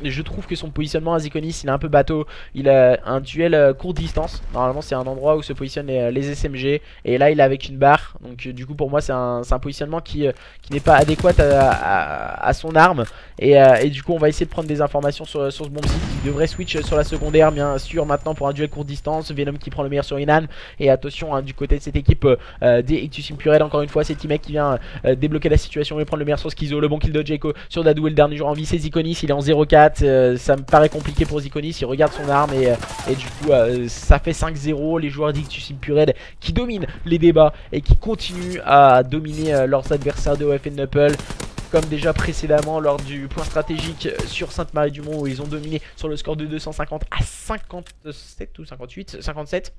Je trouve que son positionnement à Ziconis, il est un peu bateau. Il a un duel courte distance. Normalement c'est un endroit où se positionnent les SMG. Et là il est avec une barre. Donc du coup pour moi c'est un positionnement qui n'est pas adéquat à son arme. Et du coup on va essayer de prendre des informations sur ce bomb site. Il devrait switch sur la secondaire bien sûr maintenant pour un duel courte distance. Venom qui prend le meilleur sur Inan. Et attention hein, du côté de cette équipe des Ictus Impured, encore une fois c'est T-Mec qui vient débloquer la situation et prendre le meilleur sur Schizo. Le bon kill de Jayco sur Dadou et le dernier joueur en vie c'est Ziconis. Il est en 0-4, ça me paraît compliqué pour Ziconis. Il regarde son arme et du coup ça fait 5-0. Les joueurs d'Ictus Impured qui dominent les débats et qui continuent à dominer leurs adversaires de OFN Knuckle, comme déjà précédemment lors du point stratégique sur Sainte-Marie-du-Mont où ils ont dominé sur le score de 250 à 57 ou 57.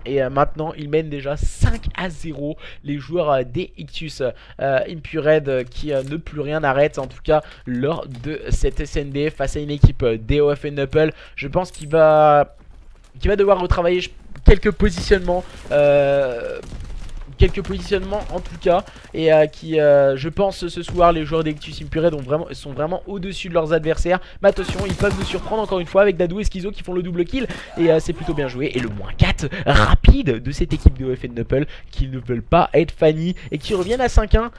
Et maintenant ils mènent déjà 5-0 les joueurs des Ictus Impured qui ne plus rien n'arrête en tout cas lors de cette SND face à une équipe des OFN Knuckle. Je pense qu'il va devoir retravailler quelques positionnements en tout cas, et qui je pense ce soir les joueurs d'Ictus Impured sont vraiment au-dessus de leurs adversaires. Mais attention, ils peuvent nous surprendre encore une fois avec Dadou et Schizo qui font le double kill, et c'est plutôt bien joué. Et le moins 4 rapide de cette équipe de OFN Knuckle qui ne veulent pas être Fanny et qui reviennent à 5-1.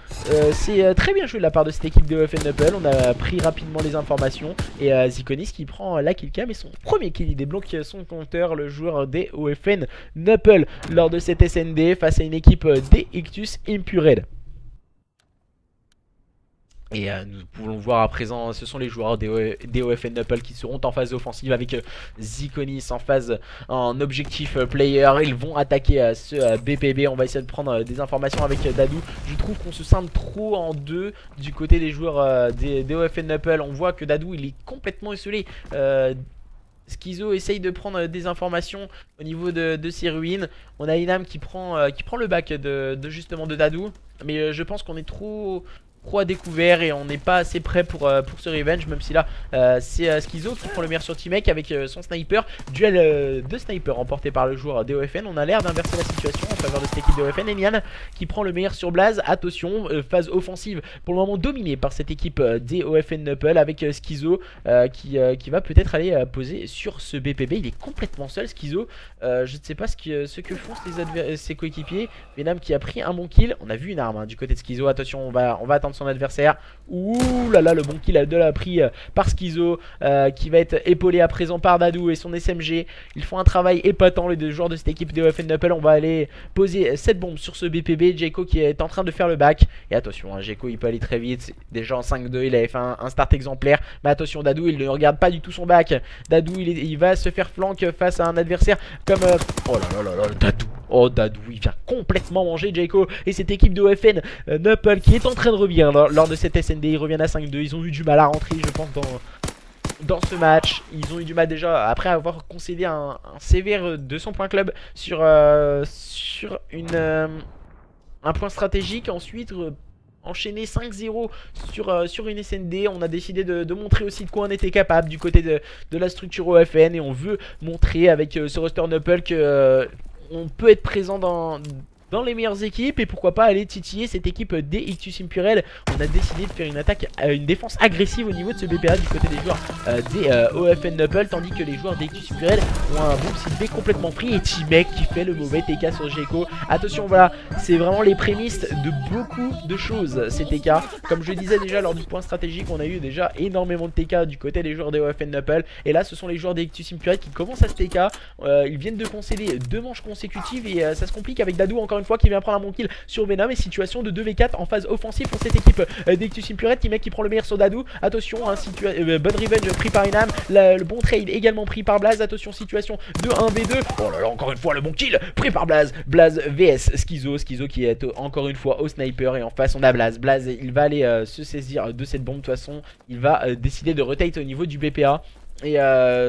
C'est très bien joué de la part de cette équipe de OFN Knuckle. On a pris rapidement les informations et Ziconis qui prend la killcam et son premier kill. Il débloque son compteur, le joueur des OFN Knuckle lors de cette SND face à une équipe des Ictus Impured. Et nous pouvons voir à présent, ce sont les joueurs des OFN Knuckle qui seront en phase offensive avec Ziconis en objectif player. Ils vont attaquer ce BPB. On va essayer de prendre des informations avec Dadou. Je trouve qu'on se scinde trop en deux du côté des joueurs des OFN Knuckle. On voit que Dadou il est complètement isolé. Schizo essaye de prendre des informations au niveau de ses ruines. On a Inam qui prend le back justement de Dadou. Mais je pense qu'on est trop à découvert et on n'est pas assez prêt pour ce revenge. Même si là c'est Schizo qui prend le meilleur sur T-Mec avec son sniper. Duel de sniper remporté par le joueur DOFN. On a l'air d'inverser la situation en faveur de cette équipe DOFN. Et Nian qui prend le meilleur sur Blaze. Attention, phase offensive pour le moment dominée par cette équipe DOFN Knuckle avec Schizo qui va peut-être aller poser sur ce BPB. Il est complètement seul Schizo. Je ne sais pas ce que font ses coéquipiers. Venom qui a pris un bon kill. On a vu une arme hein, du côté de Schizo. Attention, on va attendre de son adversaire. Ouh là là, le bon kill de la pris par Schizo, qui va être épaulé à présent par Dadou et son SMG. Ils font un travail épatant, les deux joueurs de cette équipe DOFN Knuckle. On va aller poser cette bombe sur ce BPB. Jayco qui est en train de faire le back. Et attention, hein, Jayco il peut aller très vite. Déjà en 5-2, il avait fait un start exemplaire. Mais attention, Dadou il ne regarde pas du tout son back. Dadou il va se faire flank face à un adversaire comme... Oh là là là là, Dadou. Oh Dadou, il vient complètement manger Jayco et cette équipe de OFN Knuckle qui est en train de revenir lors de cette SND. Ils reviennent à 5-2, ils ont eu du mal à rentrer je pense dans ce match. Ils ont eu du mal déjà après avoir concédé un sévère 200 points club sur un point stratégique. Ensuite enchaîner 5-0 sur une SND. On a décidé de montrer aussi de quoi on était capable du côté de la structure OFN. Et on veut montrer avec ce roster Knuckle que on peut être présent dans les meilleures équipes et pourquoi pas aller titiller cette équipe des Ictus Impurel. On a décidé de faire une défense agressive au niveau de ce BPA du côté des joueurs des OFN Knuckle, tandis que les joueurs des Ictus Impurel ont un bomb site B complètement pris et T-Mec qui fait le mauvais TK sur Jayco. Attention, voilà, c'est vraiment les prémices de beaucoup de choses ces TK. Comme je disais déjà lors du point stratégique, on a eu déjà énormément de TK du côté des joueurs des OFN Knuckle et là ce sont les joueurs des Ictus Impurel qui commencent à se TK. Ils viennent de concéder 2 manches consécutives et ça se complique avec Dadou encore une fois qui vient prendre un bon kill sur Venom et situation de 2v4 en phase offensive pour cette équipe d'Ictus Impurel. T-Mec qui prend le meilleur sur Dadou. Attention, hein, bonne revenge pris par Inam, le bon trade également pris par Blaze. Attention, situation de 1v2. Oh là là, encore une fois le bon kill pris par Blaze. Blaze vs Schizo qui est encore une fois au sniper et en face on a Blaze. Blaze il va aller se saisir de cette bombe. De toute façon il va décider de rotate au niveau du BPA. Et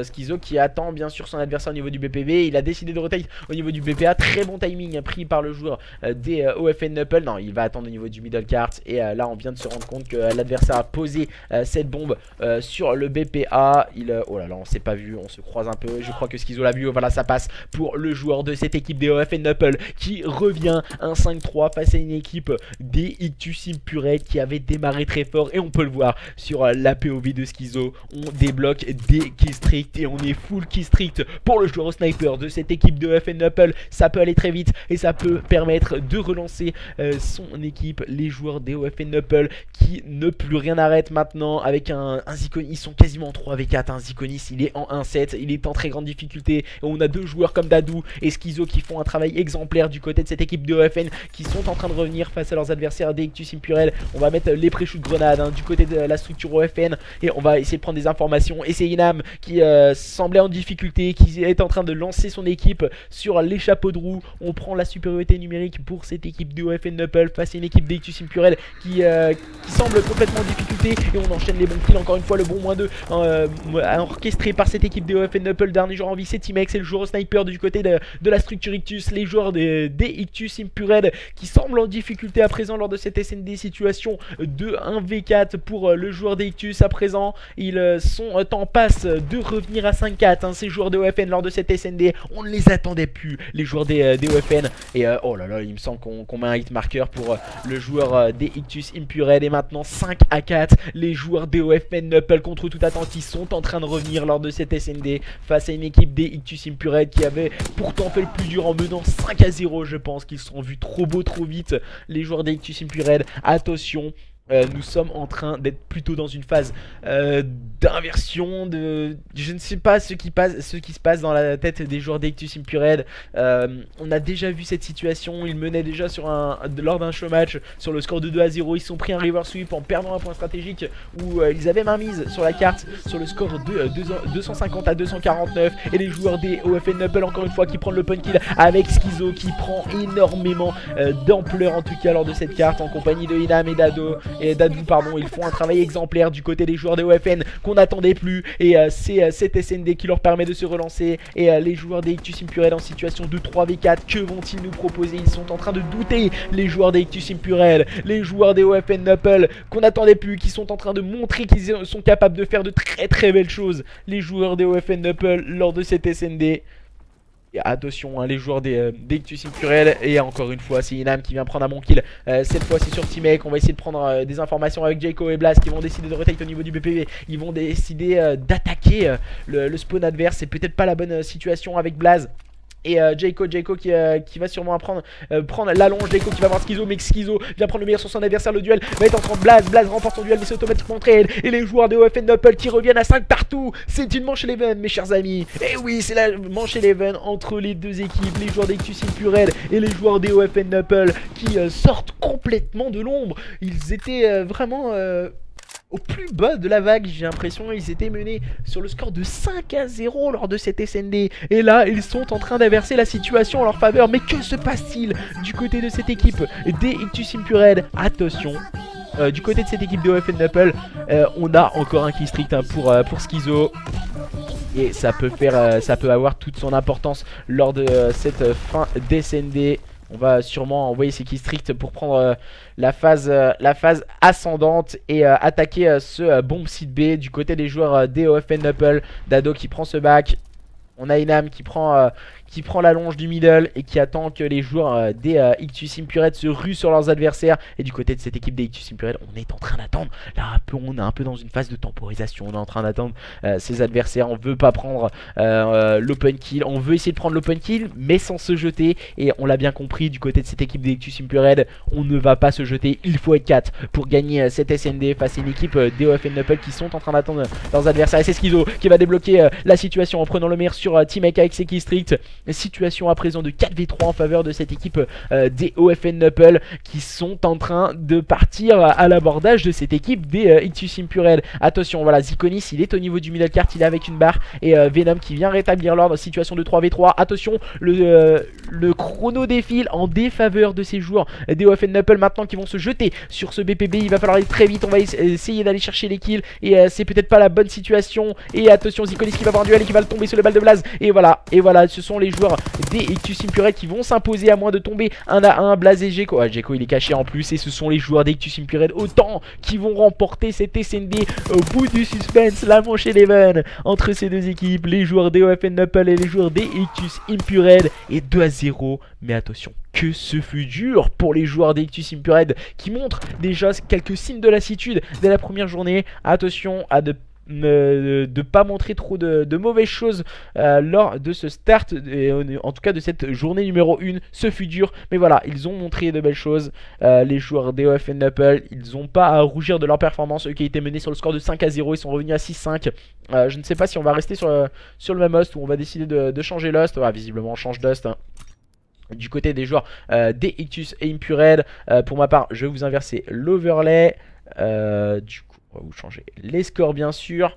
Schizo qui attend bien sûr son adversaire au niveau du BPB. Il a décidé de rotate au niveau du BPA. Très bon timing pris par le joueur des OFN Knuckle. Non, il va attendre au niveau du middle cart. Et là on vient de se rendre compte que l'adversaire a posé cette bombe sur le BPA. Oh là là, on s'est pas vu, on se croise un peu. Je crois que Schizo l'a vu. Voilà, ça passe pour le joueur de cette équipe des OFN Knuckle qui revient un 5-3 face à une équipe des Ictus Impurel qui avait démarré très fort. Et on peut le voir sur la POV de Schizo. On débloque des key strict et on est full key strict pour le joueur au sniper de cette équipe de OFN Knuckle. Ça peut aller très vite et ça peut permettre de relancer son équipe. Les joueurs des OFN Knuckle qui ne plus rien arrête maintenant avec un Ziconis. Ils sont quasiment en 3v4. Un Ziconis il est en 1-7, il est en très grande difficulté et on a 2 joueurs comme Dadou et Schizo qui font un travail exemplaire du côté de cette équipe de OFN qui sont en train de revenir face à leurs adversaires des Ictus Impurel. On va mettre les pré-shoots grenades du côté de la structure OFN et on va essayer de prendre des informations. Et c'est Inam qui semblait en difficulté, qui est en train de lancer son équipe sur les chapeaux de roue. On prend la supériorité numérique pour cette équipe de OFN Knuckle face à une équipe d'Ictus Impurel qui semble complètement en difficulté et on enchaîne les bons kills. Encore une fois le bon -2 orchestré par cette équipe de OFN Knuckle. Dernier joueur en vie c'est T-Mec, c'est le joueur au sniper du côté de la structure Ictus. Les joueurs des Ictus Impurel qui semblent en difficulté à présent lors de cette SND. Situation de 1v4 pour le joueur des Ictus à présent. Ils sont en passe de revenir à 5-4 ces joueurs de OFN lors de cette SND. On ne les attendait plus les joueurs des OFN et oh là là, il me semble qu'on met un hit marker pour le joueur des Ictus Impurel. Et maintenant 5-4 les joueurs des OFN Knuckle contre toute attente qui sont en train de revenir lors de cette SND face à une équipe des Ictus Impurel qui avait pourtant fait le plus dur en menant 5-0. Je pense qu'ils se sont vus trop beaux trop vite les joueurs des Ictus Impurel. Attention, nous sommes en train d'être plutôt dans une phase d'inversion de... Je ne sais pas ce qui se passe dans la tête des joueurs d'Ictus Impurel. On a déjà vu cette situation. Ils menaient déjà lors d'un show match sur le score de 2-0. Ils se sont pris un river sweep en perdant un point stratégique où ils avaient main mise sur la carte sur le score de 250 à 249. Et les joueurs des OFN Knuckle encore une fois qui prennent le point kill avec Schizo qui prend énormément d'ampleur en tout cas lors de cette carte en compagnie de Inam et Dadou pardon. Ils font un travail exemplaire du côté des joueurs de OFN qu'on n'attendait plus et c'est cette SND qui leur permet de se relancer. Et les joueurs des Ictus Impurel en situation de 3v4, que vont-ils nous proposer? Ils sont en train de douter, les joueurs des Ictus Impurel, les joueurs des OFN Knuckle qu'on n'attendait plus, qui sont en train de montrer qu'ils sont capables de faire de très belles choses, les joueurs des OFN Knuckle lors de cette SND. Et attention les joueurs des Ictus Impurel. Et encore une fois c'est Inam qui vient prendre un bon kill cette fois-ci sur T-Mec. On va essayer de prendre des informations avec Jayco et Blaze qui vont décider de rotate au niveau du BPV. Ils vont décider d'attaquer le spawn adverse. C'est peut-être pas la bonne situation avec Blaze Et Jayco qui va sûrement prendre l'allonge. Jayco qui va voir Schizo, mais Schizo vient prendre le meilleur sur son adversaire. Le duel va être entre Blaze remporte son duel, mais c'est automatiquement trade. Et les joueurs de OFN Nople qui reviennent à 5 partout. C'est une manche eleven, mes chers amis. Et oui, c'est la manche eleven entre les deux équipes, les joueurs d'Ictus Impurel et les joueurs des OFN Nople qui sortent complètement de l'ombre. Ils étaient vraiment au plus bas de la vague, j'ai l'impression. Ils étaient menés sur le score de 5-0 lors de cette SND. Et là, ils sont en train d'inverser la situation en leur faveur. Mais que se passe-t-il du côté de cette équipe des Ictus Impurel? Attention, du côté de cette équipe de OFN Nople, on a encore un kill strict pour Schizo. Et ça peut avoir toute son importance lors de cette fin d'SND. On va sûrement envoyer ses keys stricts pour prendre la phase ascendante et attaquer ce bomb site B du côté des joueurs d'OFN Nople. Dado qui prend ce back. On a Inam qui prend la longe du middle et qui attend que les joueurs des Ictus Impurel se ruent sur leurs adversaires. Et du côté de cette équipe des Ictus Impurel, on est en train d'attendre. Là, on est un peu dans une phase de temporisation. On est en train d'attendre ses adversaires. On veut pas prendre l'open kill. On veut essayer de prendre l'open kill, mais sans se jeter. Et on l'a bien compris, du côté de cette équipe des Ictus Impurel, on ne va pas se jeter. Il faut être 4 pour gagner cette SND face à une équipe des OFN Nople qui sont en train d'attendre leurs adversaires. Et c'est Schizo qui va débloquer la situation en prenant le meilleur sur Team AK avec ses keys stricts. Situation à présent de 4v3 en faveur de cette équipe des OFN Nople qui sont en train de partir à l'abordage de cette équipe des Ictus Impurel. Attention, voilà, Zikonis il est au niveau du middle cart, il est avec une barre. Et Venom qui vient rétablir l'ordre. Situation de 3v3. Attention, le chrono défile en défaveur de ces joueurs des OFN Nople maintenant qui vont se jeter sur ce BPB. Il va falloir aller très vite, on va essayer d'aller chercher les kills. Et c'est peut-être pas la bonne situation. Et attention, Zikonis qui va avoir un duel et qui va le tomber sur le balle de Blaze. Et voilà, ce sont les joueurs des Ictus Impurel qui vont s'imposer à moins de tomber 1 à 1. Blaze et Jayco. Ah, Jayco il est caché en plus. Et ce sont les joueurs des Ictus Impurel autant qui vont remporter cette SND au bout du suspense. La manche eleven entre ces deux équipes, les joueurs des OFN Nople et les joueurs des Ictus Impurel. Et 2-0. Mais attention, que ce fut dur pour les joueurs des Ictus Impurel qui montrent déjà quelques signes de lassitude dès la première journée. Attention à de pas montrer trop de mauvaises choses lors de ce start, en tout cas de cette journée numéro 1. Ce fut dur, mais voilà, ils ont montré de belles choses. Les joueurs des OFN Nople, ils n'ont pas à rougir de leur performance. Eux qui étaient menés sur le score de 5-0, ils sont revenus à 6-5. Je ne sais pas si on va rester sur le même host ou on va décider de changer l'host. Visiblement on change d'host, hein. Du côté des joueurs des Ictus et Impurel, pour ma part je vais vous inverser l'overlay. Du coup on va vous changer les scores bien sûr.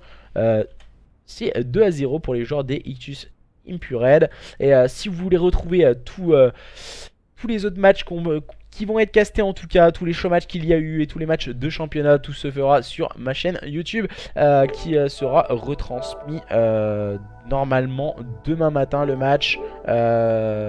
C'est 2-0 pour les joueurs des Ictus Impurel. Et si vous voulez retrouver tous les autres matchs qui vont être castés, en tout cas tous les show matchs qu'il y a eu et tous les matchs de championnat, tout se fera sur ma chaîne YouTube qui sera retransmis normalement demain matin le match,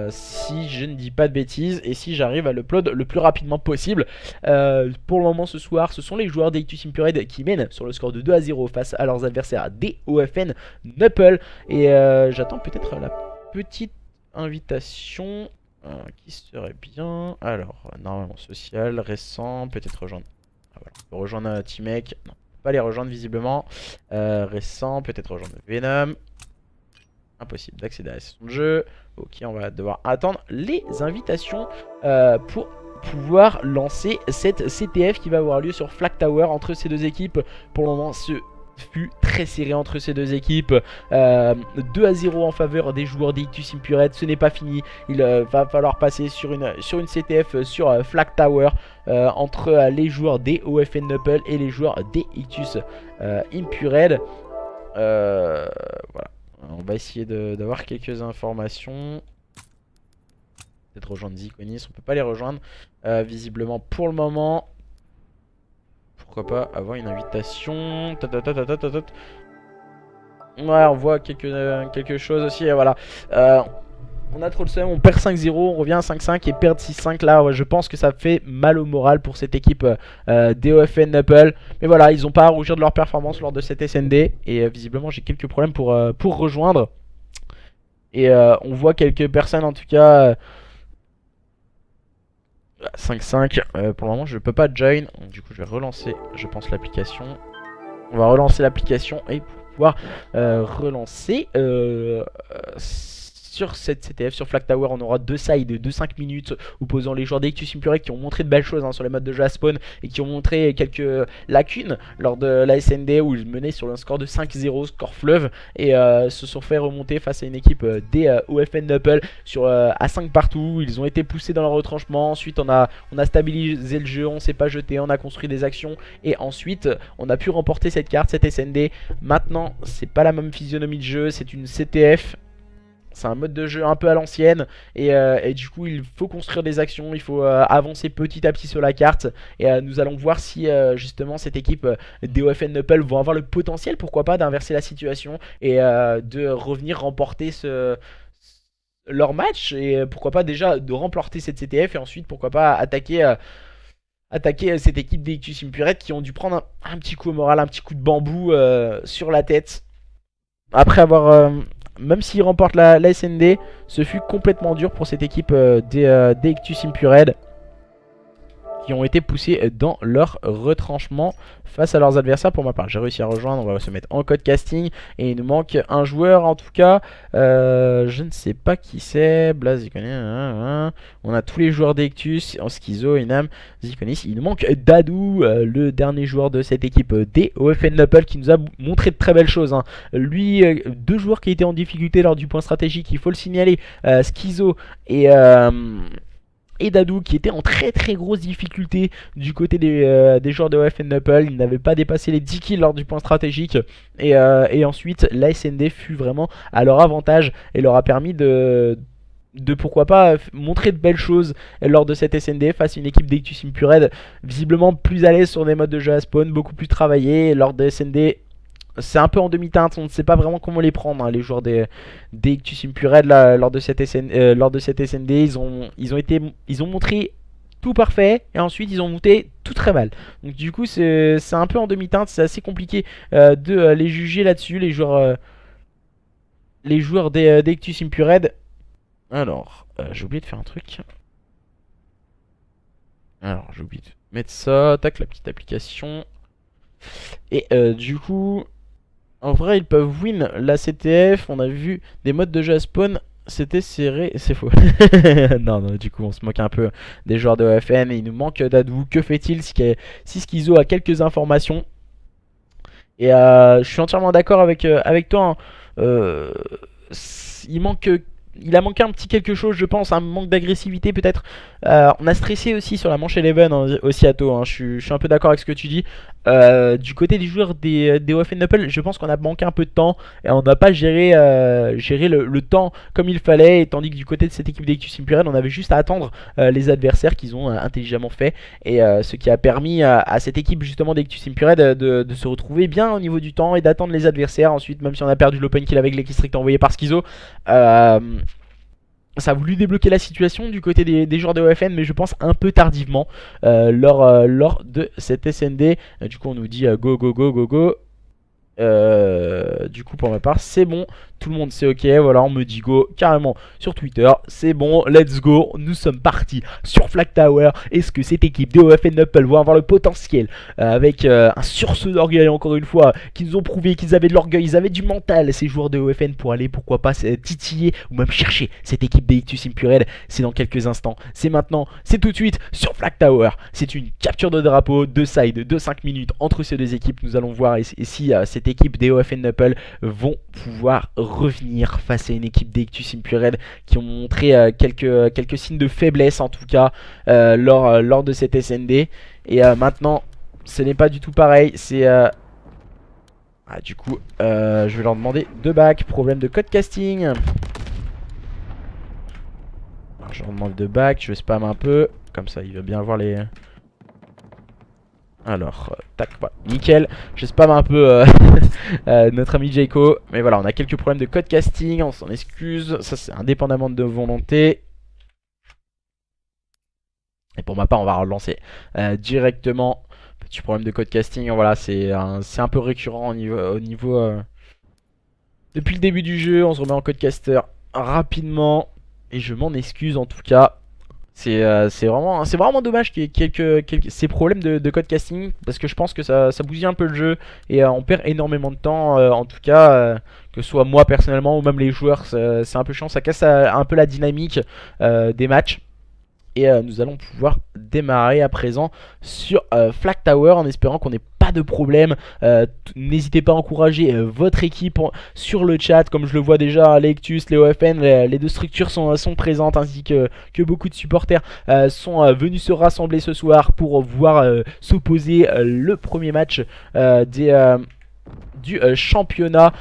si je ne dis pas de bêtises et si j'arrive à l'upload le plus rapidement possible. Pour le moment ce soir ce sont les joueurs des Ictus Impurel qui mènent sur le score de 2-0 face à leurs adversaires des OFN Nople. Et j'attends peut-être la petite invitation qui serait bien. Alors normalement social, récent, peut-être rejoindre. Voilà. On peut rejoindre Teammake. Non, on peut pas les rejoindre visiblement. Récent, peut-être rejoindre Venom. Impossible d'accéder à la session de jeu. Ok, on va devoir attendre les invitations pour pouvoir lancer cette CTF qui va avoir lieu sur Flag Tower entre ces deux équipes. Pour le moment, ce fut très serré entre ces deux équipes. 2-0 en faveur des joueurs des Ictus Impurel. Ce n'est pas fini. Il va falloir passer sur une CTF sur Flag Tower entre les joueurs des OFN Nople et les joueurs des Ictus Impurel. Voilà. On va essayer d'avoir quelques informations. Peut-être rejoindre Zikonis. On peut pas les rejoindre visiblement pour le moment. Pourquoi pas avoir une invitation. Ouais, on voit quelque chose aussi. Et voilà. On a trop le seum, on perd 5-0, on revient à 5-5 et perdre 6-5 là, ouais, je pense que ça fait mal au moral pour cette équipe des OFN Nople. Mais voilà, ils n'ont pas à rougir de leur performance lors de cette SND. Et visiblement j'ai quelques problèmes pour rejoindre. Et on voit quelques personnes en tout cas. 5-5, pour le moment je ne peux pas join. Donc, du coup je vais relancer, je pense, l'application. On va relancer l'application et pour pouvoir relancer sur cette CTF, sur Flag Tower, on aura 2 sides de 5 minutes opposant les joueurs d'Ictus Impurate qui ont montré de belles choses sur les modes de jeu à spawn et qui ont montré quelques lacunes lors de la SND où ils menaient sur un score de 5-0, score fleuve, et se sont fait remonter face à une équipe des OFN Knuckle à 5 partout. Ils ont été poussés dans leur retranchement. Ensuite on a stabilisé le jeu, on s'est pas jeté, on a construit des actions et ensuite on a pu remporter cette carte, cette SND. Maintenant c'est pas la même physionomie de jeu, c'est une CTF. C'est un mode de jeu un peu à l'ancienne et du coup il faut construire des actions, il faut avancer petit à petit sur la carte et nous allons voir si justement cette équipe des OFN Knuckle vont avoir le potentiel, pourquoi pas, d'inverser la situation et de revenir remporter leur match et pourquoi pas déjà de remporter cette CTF et ensuite pourquoi pas attaquer cette équipe des Ictus Impurate qui ont dû prendre un petit coup au moral, un petit coup de bambou sur la tête après avoir... même s'ils remportent la SND, ce fut complètement dur pour cette équipe des Ictus Impurate qui ont été poussés dans leur retranchement face à leurs adversaires. Pour ma part, j'ai réussi à rejoindre, on va se mettre en code casting et il nous manque un joueur en tout cas. Je ne sais pas qui c'est. Blaze, Ziconis, on a tous les joueurs d'Ictus, en Schizo, Inam, Ziconis. Il nous manque Dadou, le dernier joueur de cette équipe des OFN Knuckle qui nous a montré de très belles choses. Lui, 2 joueurs qui étaient en difficulté lors du point stratégique, il faut le signaler, Schizo et Dadou qui était en très grosse difficulté du côté des joueurs de OFN Knuckle. Ils n'avaient pas dépassé les 10 kills lors du point stratégique et ensuite la SND fut vraiment à leur avantage et leur a permis de pourquoi pas montrer de belles choses lors de cette SND face à une équipe d'Ictus Impurate visiblement plus à l'aise sur des modes de jeu à spawn, beaucoup plus travaillés. Lors de SND c'est un peu en demi-teinte, on ne sait pas vraiment comment les prendre, les joueurs des Ictus Impurate lors de cette SND. Ils ont montré tout parfait et ensuite ils ont monté tout très mal. Donc du coup c'est un peu en demi-teinte, c'est assez compliqué de les juger là-dessus, les joueurs des Ictus Impurate. Alors, j'ai oublié de faire un truc. Alors j'ai oublié de mettre ça, tac, la petite application. Et du coup... en vrai, ils peuvent win la CTF. On a vu des modes de jeu à spawn, c'était serré. C'est faux. non, du coup, on se moque un peu des joueurs de OFN. Et il nous manque Dadou. Que fait-il si Schizo a quelques informations? Et je suis entièrement d'accord avec toi. Il a manqué un petit quelque chose, je pense, un manque d'agressivité peut-être. On a stressé aussi sur la manche 11 aussi à tôt. Je suis un peu d'accord avec ce que tu dis. Du côté des joueurs des OFN Knuckle, je pense qu'on a manqué un peu de temps et on n'a pas géré le temps comme il fallait. Et tandis que du côté de cette équipe d'Ictus Impurate, on avait juste à attendre les adversaires qu'ils ont intelligemment fait. Et ce qui a permis à cette équipe justement d'Ictus Impurate de se retrouver bien au niveau du temps et d'attendre les adversaires. Ensuite, même si on a perdu l'open kill avec l'Equistrict envoyé par Schizo, ça a voulu débloquer la situation du côté des joueurs de OFN, mais je pense un peu tardivement lors de cette SND. Du coup on nous dit go go go go go. Du coup pour ma part c'est bon, tout le monde c'est ok, voilà, on me dit go carrément sur Twitter, c'est bon, let's go, nous sommes partis sur Flag Tower. Est-ce que cette équipe des OFN Knuckle va avoir le potentiel avec un sursaut d'orgueil encore une fois, qui nous ont prouvé qu'ils avaient de l'orgueil, ils avaient du mental ces joueurs de OFN pour aller pourquoi pas titiller ou même chercher cette équipe des Ictus Impurate? C'est dans quelques instants, c'est maintenant, c'est tout de suite sur Flag Tower. C'est une capture de drapeau, 2 sides de 5 minutes entre ces 2 équipes. Nous allons voir et si cette équipe des OFN Knuckle vont pouvoir revenir face à une équipe d'Ictus Impurate qui ont montré quelques signes de faiblesse en tout cas lors de cette SND. Et maintenant ce n'est pas du tout pareil, c'est du coup je vais leur demander de back, problème de code casting. Alors, je leur demande de back, je vais spam un peu comme ça il va bien voir les... Alors, tac, voilà, nickel. Je spam un peu notre ami Jayco. Mais voilà, on a quelques problèmes de code casting, on s'en excuse. Ça, c'est indépendamment de volonté. Et pour ma part, on va relancer directement. Petit problème de code casting, voilà, c'est un peu récurrent au niveau depuis le début du jeu. On se remet en codecaster rapidement. Et je m'en excuse en tout cas. C'est vraiment dommage qu'il y ait ces problèmes de code casting parce que je pense que ça bousille un peu le jeu et on perd énormément de temps. En tout cas, que ce soit moi personnellement ou même les joueurs, c'est un peu chiant. Ça casse un peu la dynamique des matchs. Et nous allons pouvoir démarrer à présent sur Flag Tower en espérant qu'on n'ait pas de problème. N'hésitez pas à encourager votre équipe sur le chat. Comme je le vois déjà, Lectus, les OFN, les deux structures sont présentes ainsi que beaucoup de supporters sont venus se rassembler ce soir pour voir s'opposer le premier match du championnat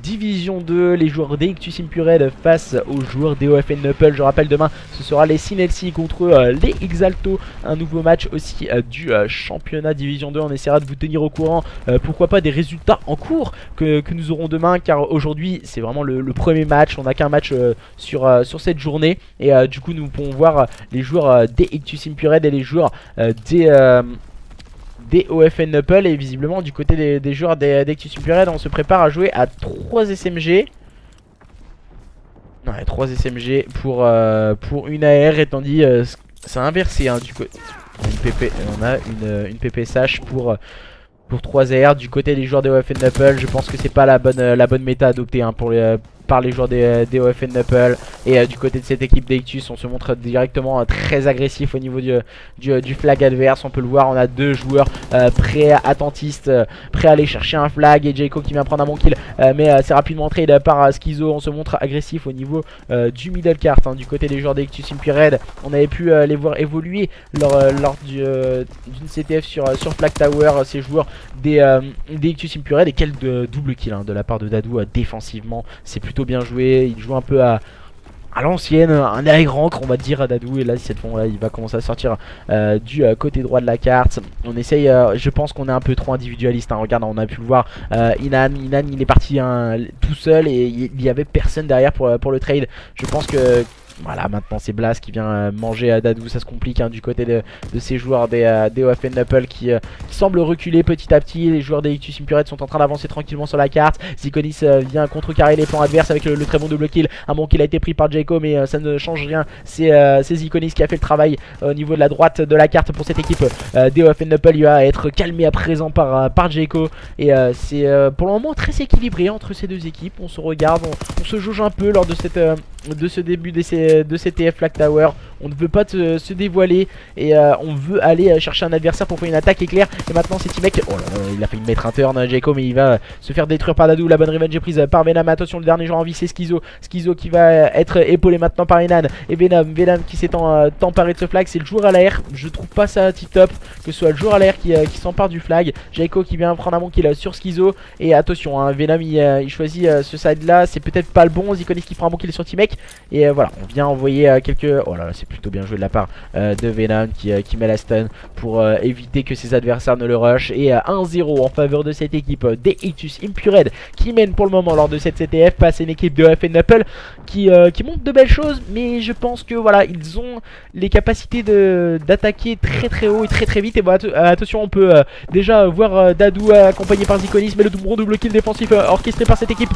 Division 2, les joueurs d'Ictus Impured face aux joueurs d'EOFN Knuppel. Je rappelle, demain ce sera les Sinelsi contre les Exalto, un nouveau match aussi du championnat Division 2. On essaiera de vous tenir au courant, pourquoi pas des résultats en cours que nous aurons demain, car aujourd'hui c'est vraiment le premier match. On n'a qu'un match sur cette journée et du coup nous pouvons voir les joueurs d'Ictus Impured et les joueurs des OFN Knuppel. Et visiblement du côté des joueurs d'Ictus Impured, on se prépare à jouer à 3 SMG. Ouais, 3 SMG pour une AR, et tandis c'est inversé hein, du côté on a une PPSH pour 3 AR du côté des joueurs des OFN Knuppel. Je pense que c'est pas la bonne méta adoptée hein, par les joueurs des OFN Knuppel. Et du côté de cette équipe d'Ictus, on se montre directement très agressif au niveau du flag adverse. On peut le voir, on a deux joueurs prêts, attentistes, prêts à aller chercher un flag. Et Jayco qui vient prendre un bon kill, mais c'est rapidement trade par Schizo. On se montre agressif au niveau du middle cart hein, du côté des joueurs d'Ictus Impured. On avait pu les voir évoluer lors d'une CTF sur Flag Tower, ces joueurs des Ictus Impured. Et quel double kill hein, de la part de Dadou défensivement, c'est plutôt bien joué. Il joue un peu à l'ancienne, un air rank on va dire à Dadou. Et là cette fois là, il va commencer à sortir du côté droit de la carte. On essaye, je pense qu'on est un peu trop individualiste hein. Regarde, on a pu le voir, Inan il est parti hein, tout seul et il y avait personne derrière pour le trade. Je pense que voilà, maintenant c'est Blas qui vient manger à Dadou. Ça se complique hein, du côté de ces joueurs des OFN Knuppel qui semblent reculer petit à petit. Les joueurs des Ictus Impured sont en train d'avancer tranquillement sur la carte. Zikonis vient contrecarrer les plans adverses avec le très bon double kill. Un bon kill a été pris par Jayco, mais ça ne change rien. C'est Zikonis qui a fait le travail au niveau de la droite de la carte pour cette équipe des OFN Knuppel. Il va être calmé à présent par Jayco. Et c'est pour le moment très équilibré entre ces deux équipes. On se regarde, on se jauge un peu lors de ce début de CTF Flag Tower. On ne veut pas se dévoiler et on veut aller chercher un adversaire pour faire une attaque éclair. Et maintenant c'est T-Mec, oh là là, il a failli mettre un turn Jayco, mais il va se faire détruire par Dadou. La bonne revenge est prise par Venom. Attention, le dernier joueur en vie c'est Schizo qui va être épaulé maintenant par Inan. Et Venom qui s'est emparé de ce flag. C'est le joueur à l'air, je trouve pas ça tip top que ce soit le joueur à l'air qui s'empare du flag. Jayco qui vient prendre un bon kill sur Schizo. Et attention hein, Venom il choisit ce side là, c'est peut-être pas le bon. Zikonis qui prend un bon kill sur T-Mec. Et voilà, on vient envoyer quelques... Oh là là, c'est plutôt bien joué de la part de Venom qui met la stun pour éviter que ses adversaires ne le rush. Et 1-0 en faveur de cette équipe des Ictus Impured qui mène pour le moment lors de cette CTF face à une équipe de OFN Knuppel qui montre de belles choses. Mais je pense que voilà, ils ont les capacités d'attaquer très haut et très vite. Et voilà, attention, on peut déjà voir Dadou accompagné par Zikonis, mais le bon double kill défensif orchestré par cette équipe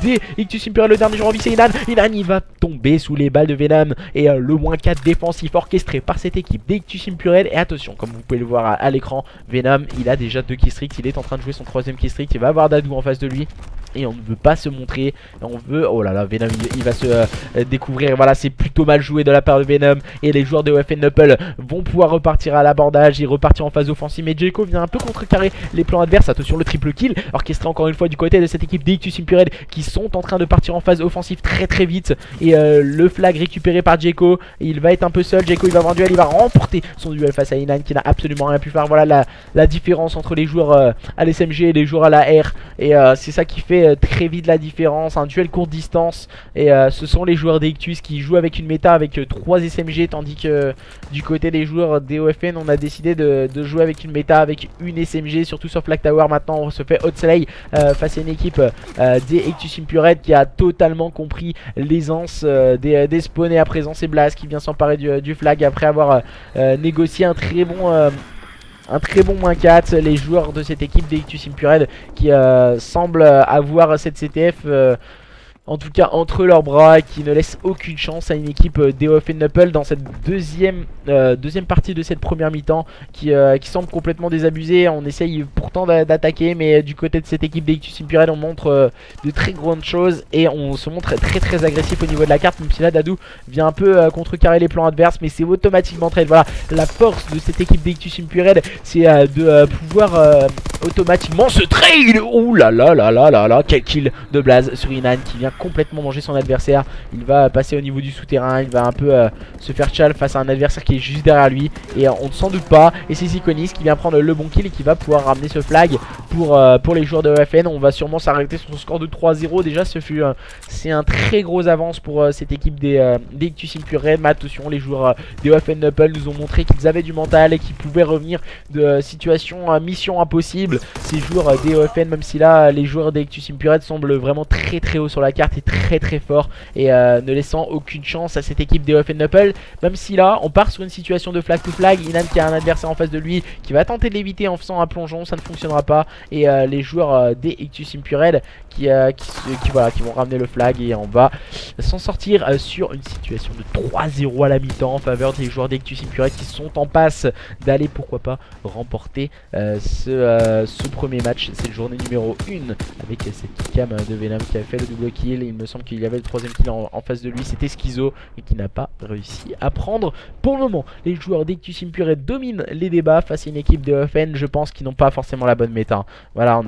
des Ictus Impured. Le dernier joueur en vie c'est Inan. Inan il va tomber sous les balles de Venom. Et le moins 4 défensif orchestré par cette équipe d'Ictus Impured. Et attention, comme vous pouvez le voir à l'écran, Venom il a déjà 2 killstreaks. Il est en train de jouer son 3ème killstreak. Il va avoir Dadou en face de lui. Et on ne veut pas se montrer. On veut... Oh là là, Venom il va se découvrir. Voilà, c'est plutôt mal joué de la part de Venom. Et les joueurs de OFN Knuppel vont pouvoir repartir à l'abordage et repartir en phase offensive. Mais Jayco vient un peu contrecarrer les plans adverses. Attention, le triple kill orchestré encore une fois du côté de cette équipe d'Ictus Impured qui sont en train de partir en phase offensive très vite. Et le flag récupéré par Jayco. Il va être un peu seul. Jayco il va avoir un duel. Il va remporter son duel face à Inan qui n'a absolument rien pu faire. Voilà la différence entre les joueurs à l'SMG et les joueurs à la R. Et c'est ça qui fait très vite la différence. Un duel courte distance. Et ce sont les joueurs d'Ictus qui jouent avec une méta avec 3 SMG. Tandis que du côté des joueurs des OFN, on a décidé de jouer avec une méta avec une SMG. Surtout sur Flag Tower. Maintenant on se fait hot slay face à une équipe des Ictus Impured qui a totalement compris l'aisance des spawns. Et à présent c'est Blas qui vient s'emparer du flag après avoir négocié un très bon moins 4. Les joueurs de cette équipe d'Ictus Impured qui semblent avoir cette CTF en tout cas entre leurs bras, qui ne laisse aucune chance à une équipe DOF et Knuckle dans cette deuxième partie de cette première mi-temps qui semble complètement désabusée. On essaye pourtant d'attaquer, mais du côté de cette équipe d'Ictus Impurel on montre de très grandes choses et on se montre très agressif au niveau de la carte, même si là Dadou vient un peu contrecarrer les plans adverses, mais c'est automatiquement trade. Voilà, la force de cette équipe d'Ictus Impurel, c'est de pouvoir automatiquement se trade. Ouh là là là là là là, quel kill de Blaze sur Inan qui vient complètement manger son adversaire. Il va passer au niveau du souterrain, il va un peu se faire chal face à un adversaire qui est juste derrière lui et on ne s'en doute pas. Et c'est Ziconis qui vient prendre le bon kill et qui va pouvoir ramener ce flag pour les joueurs de EFN. On va sûrement s'arrêter sur ce score de 3-0. Déjà c'est un très gros avance pour cette équipe d'Ictus Impurel. Mais attention, les joueurs des EFN Knuckle nous ont montré qu'ils avaient du mental et qu'ils pouvaient revenir de situation mission impossible. Ces joueurs des EFN, même si là les joueurs d'Ictus Impurel semblent vraiment très haut sur la carte et très fort et ne laissant aucune chance à cette équipe des EFN Knuckle, même si là on part sur une situation de flag to flag. Inan qui a un adversaire en face de lui qui va tenter de l'éviter en faisant un plongeon, ça ne fonctionnera pas, et les joueurs des Ictus Impurel qui vont ramener le flag et on va s'en sortir sur une situation de 3-0 à la mi-temps en faveur des joueurs d'Ictus Impurel qui sont en passe d'aller pourquoi pas remporter ce premier match, cette journée numéro 1 avec cette cam de Venom qui a fait le double kill. Il me semble qu'il y avait le troisième kill en face de lui, c'était Schizo, et qui n'a pas réussi à prendre. Pour le moment, les joueurs d'Ictus Impurel dominent les débats face à une équipe de EFN, je pense qu'ils n'ont pas forcément la bonne méta. Voilà,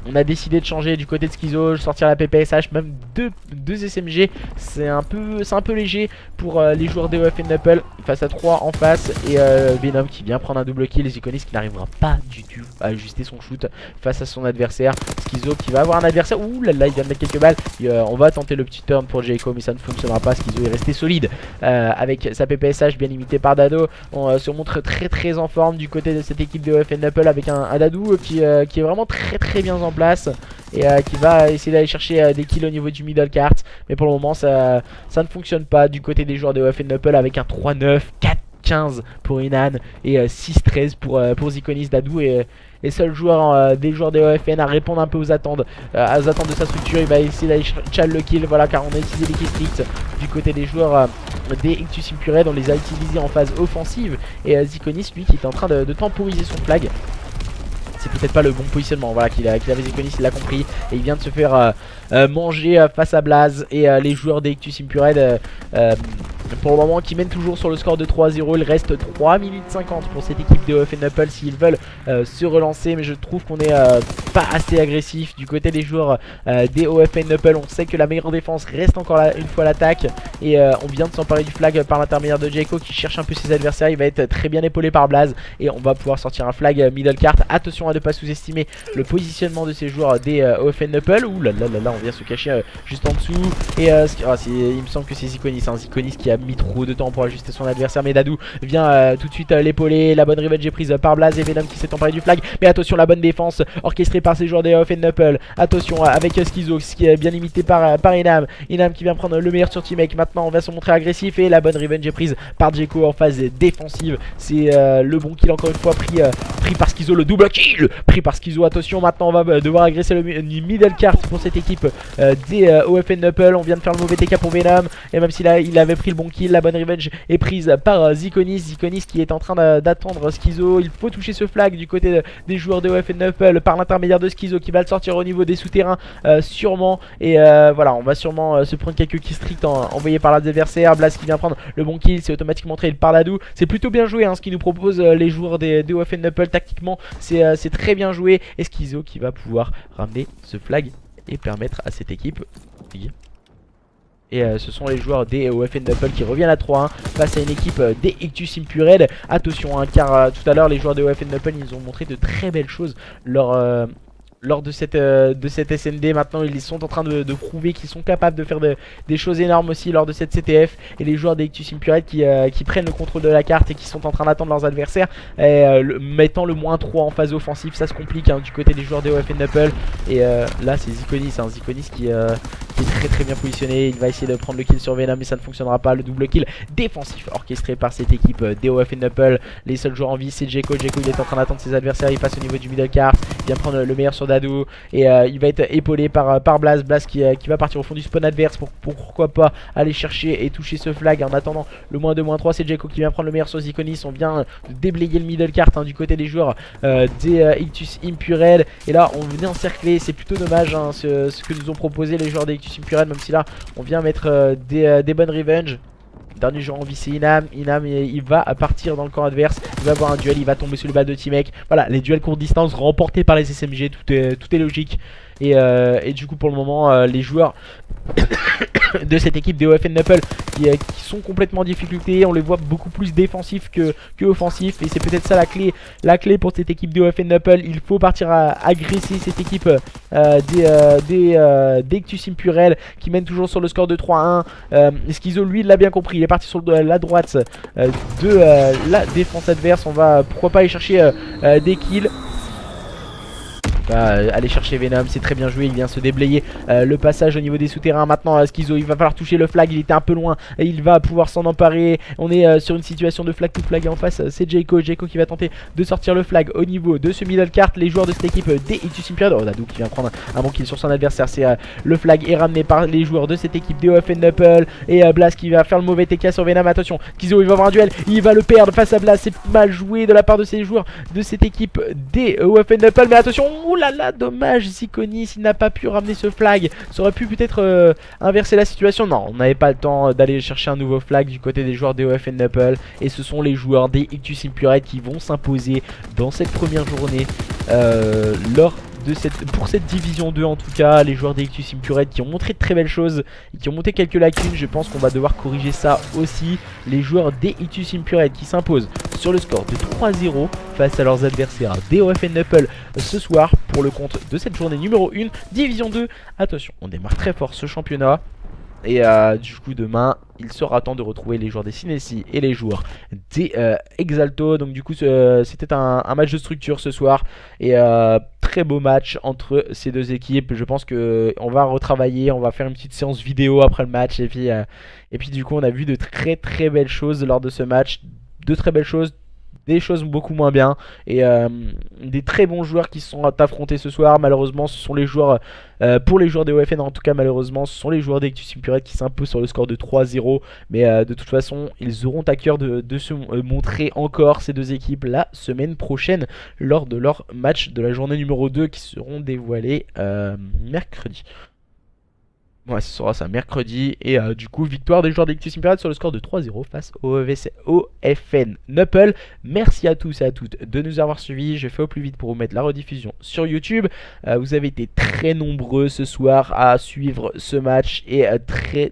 on a décidé de changer du côté de Schizo, sortir la PPSH, même deux SMG, c'est un peu léger pour les joueurs de EFN Knuckle face à 3 en face, et Venom qui vient prendre un double kill, et Ziconis qui n'arrivera pas du tout à ajuster son shoot face à son adversaire. Schizo qui va avoir un adversaire, ouh là là, il vient de mettre quelques balles, on va tenter le petit turn pour Jayco mais ça ne fonctionnera pas. Schizo est resté solide avec sa PPSH bien limitée par Dado. On se montre très en forme du côté de cette équipe de EFN Knuckle avec un Dadou qui est vraiment très bien en place et qui va essayer d'aller chercher des kills au niveau du middle cart, mais pour le moment ça ne fonctionne pas du côté des joueurs de EFN Knuckle avec un 3-9, 4-15 pour Inan et 6-13 pour Ziconis. Dadou et seul joueur des joueurs de EFN à répondre un peu aux attentes de sa structure. Il va essayer d'aller chal le kill, voilà, car on a utilisé les strict du côté des joueurs des Ictus Impurel. On les a utilisés en phase offensive et Ziconis lui qui est en train de temporiser son flag. C'est peut-être pas le bon positionnement, voilà, qu'il avait Ziconis, il l'a compris et il vient de se faire manger face à Blaze et les joueurs d'Ictus Impurel pour le moment qui mènent toujours sur le score de 3-0. Il reste 3 minutes 50 pour cette équipe de EFN Knuckle s'ils veulent se relancer, mais je trouve qu'on est pas assez agressif du côté des joueurs des EFN Knuckle. On sait que la meilleure défense reste encore là, une fois l'attaque, et on vient de s'emparer du flag par l'intermédiaire de Jayco qui cherche un peu ses adversaires. Il va être très bien épaulé par Blaze et on va pouvoir sortir un flag middle cart. Attention à ne pas sous-estimer le positionnement de ces joueurs des EFN Knuckle. Ouh là là là là, on vient se cacher juste en dessous et il me semble que c'est Ziconis, Ziconis qui a mis trop de temps pour ajuster son adversaire, mais Dadou vient tout de suite l'épauler. La bonne revenge est prise par Blaze et Venom qui s'est emparé du flag, mais attention, la bonne défense orchestrée par ces joueurs des EFN Knuckle. Attention avec Schizo qui est bien limité par Inam qui vient prendre le meilleur sur teammate. Maintenant on va se montrer agressif et la bonne revenge est prise par Jayco en phase défensive. C'est le bon kill encore une fois pris par Schizo, le double kill pris par Schizo. Attention, maintenant on va devoir agresser le middle cart pour cette équipe des EFN Knuckle. On vient de faire le mauvais TK pour Venom et même s'il il avait pris le bon kill, la bonne revenge est prise par Ziconis qui est en train d'attendre Schizo. Il faut toucher ce flag du côté des joueurs de EFN Knuckle par l'intermédiaire de Schizo qui va le sortir au niveau des souterrains sûrement, et voilà, on va sûrement se prendre quelques kills stricts envoyés par l'adversaire. Blaze qui vient prendre le bon kill, c'est automatiquement trade par Dadou. C'est plutôt bien joué ce qu'ils nous proposent les joueurs des EFN Knuckle. Tactiquement c'est très bien joué, et Schizo qui va pouvoir ramener ce flag et permettre à cette équipe. Et ce sont les joueurs des EFN Knuckle qui reviennent à 3-1 face à une équipe des Ictus Impurel. Attention car tout à l'heure les joueurs des EFN Knuckle ils ont montré de très belles choses lors de cette SND. Maintenant ils sont en train de prouver qu'ils sont capables de faire des choses énormes aussi lors de cette CTF, et les joueurs des Ictus Impurel qui prennent le contrôle de la carte et qui sont en train d'attendre leurs adversaires, mettant le -3 en phase offensive. Ça se complique du côté des joueurs des EFN Knuckle, et là c'est Ziconis, Ziconis qui est très bien positionné. Il va essayer de prendre le kill sur Venom mais ça ne fonctionnera pas. Le double kill défensif orchestré par cette équipe des EFN Knuckle. Les seuls joueurs en vie c'est Jayco. Il est en train d'attendre ses adversaires, il passe au niveau du middle cart vient prendre le meilleur sur Dado. Et il va être épaulé par Blaze. Blaze qui va partir au fond du spawn adverse pour pourquoi pas aller chercher et toucher ce flag. En attendant le -2/-3, c'est Jaco qui vient prendre le meilleur sur Ziconis. On vient de déblayer le middle cart du côté des joueurs des Ictus Impurel. Et là on venait encercler, c'est plutôt dommage ce que nous ont proposé les joueurs des Ictus Impurel, même si là on vient mettre des bonnes revenge. Dernier joueur en vie c'est Inam. Inam il va partir dans le camp adverse. Il va avoir un duel, il va tomber sur le bas de T-Mec. Voilà, les duels courte distance remportés par les SMG, tout est logique. Et du coup pour le moment les joueurs de cette équipe des OFN Knuckle qui sont complètement en difficulté, on les voit beaucoup plus défensifs que offensifs. Et c'est peut-être ça la clé pour cette équipe des OFN Knuckle. Il faut partir à agresser cette équipe des Ictus Impurel qui mène toujours sur le score de 3-1. Schizo lui il l'a bien compris, il est parti sur la droite de la défense adverse. On va pourquoi pas aller chercher des kills. Aller chercher Venom, c'est très bien joué, il vient se déblayer le passage au niveau des souterrains. Maintenant Schizo, il va falloir toucher le flag, il était un peu loin et il va pouvoir s'en emparer. On est sur une situation de flag to flag et en face c'est Jaco qui va tenter de sortir le flag au niveau de ce middle cart. Les joueurs de cette équipe des Ictus Impurel, Dado qui vient prendre un bon kill sur son adversaire, c'est le flag est ramené par les joueurs de cette équipe des OFN Knuckle. Et Blast qui va faire le mauvais TK sur Venom. Attention, Schizo il va avoir un duel, il va le perdre face à Blast, c'est mal joué de la part de ces joueurs de cette équipe des OFN Knuckle. Mais attention, oulala, dommage, Ziconis il n'a pas pu ramener ce flag. Ça aurait pu peut-être inverser la situation. Non, on n'avait pas le temps d'aller chercher un nouveau flag du côté des joueurs des OFN Knuckle. Et ce sont les joueurs des Ictus Impurel qui vont s'imposer dans cette première journée pour cette division 2 en tout cas. Les joueurs des Ictus Impurel qui ont montré de très belles choses et qui ont monté quelques lacunes. Je pense qu'on va devoir corriger ça aussi. Les joueurs des Ictus Impurel qui s'imposent sur le score de 3-0 face à leurs adversaires des OFN Knuckle ce soir pour le compte de cette journée numéro 1 division 2. Attention, on démarre très fort ce championnat. Et du coup demain il sera temps de retrouver les joueurs des Synesy et les joueurs des Exalto. Donc du coup c'était un match de structure ce soir. Et très beau match entre ces deux équipes. Je pense qu'on va retravailler, on va faire une petite séance vidéo après le match. Et puis du coup on a vu de très belles choses lors de ce match. De très belles choses, des choses beaucoup moins bien. Et des très bons joueurs qui se sont affrontés ce soir. Malheureusement ce sont les joueurs pour les joueurs des OFN en tout cas, malheureusement ce sont les joueurs des Ictus Impurel qui s'imposent sur le score de 3-0. Mais de toute façon ils auront à cœur de se montrer encore, ces deux équipes, la semaine prochaine lors de leur match de la journée numéro 2 qui seront dévoilés mercredi. Ouais, ce sera ça, mercredi. Et du coup, victoire des joueurs d'Ictus Impurel sur le score de 3-0 face au OFN Knuckle. Merci à tous et à toutes de nous avoir suivis. Je fais au plus vite pour vous mettre la rediffusion sur YouTube. Vous avez été très nombreux ce soir à suivre ce match. Et très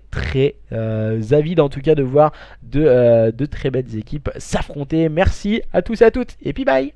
avides en tout cas de voir de très belles équipes s'affronter. Merci à tous et à toutes. Et puis bye.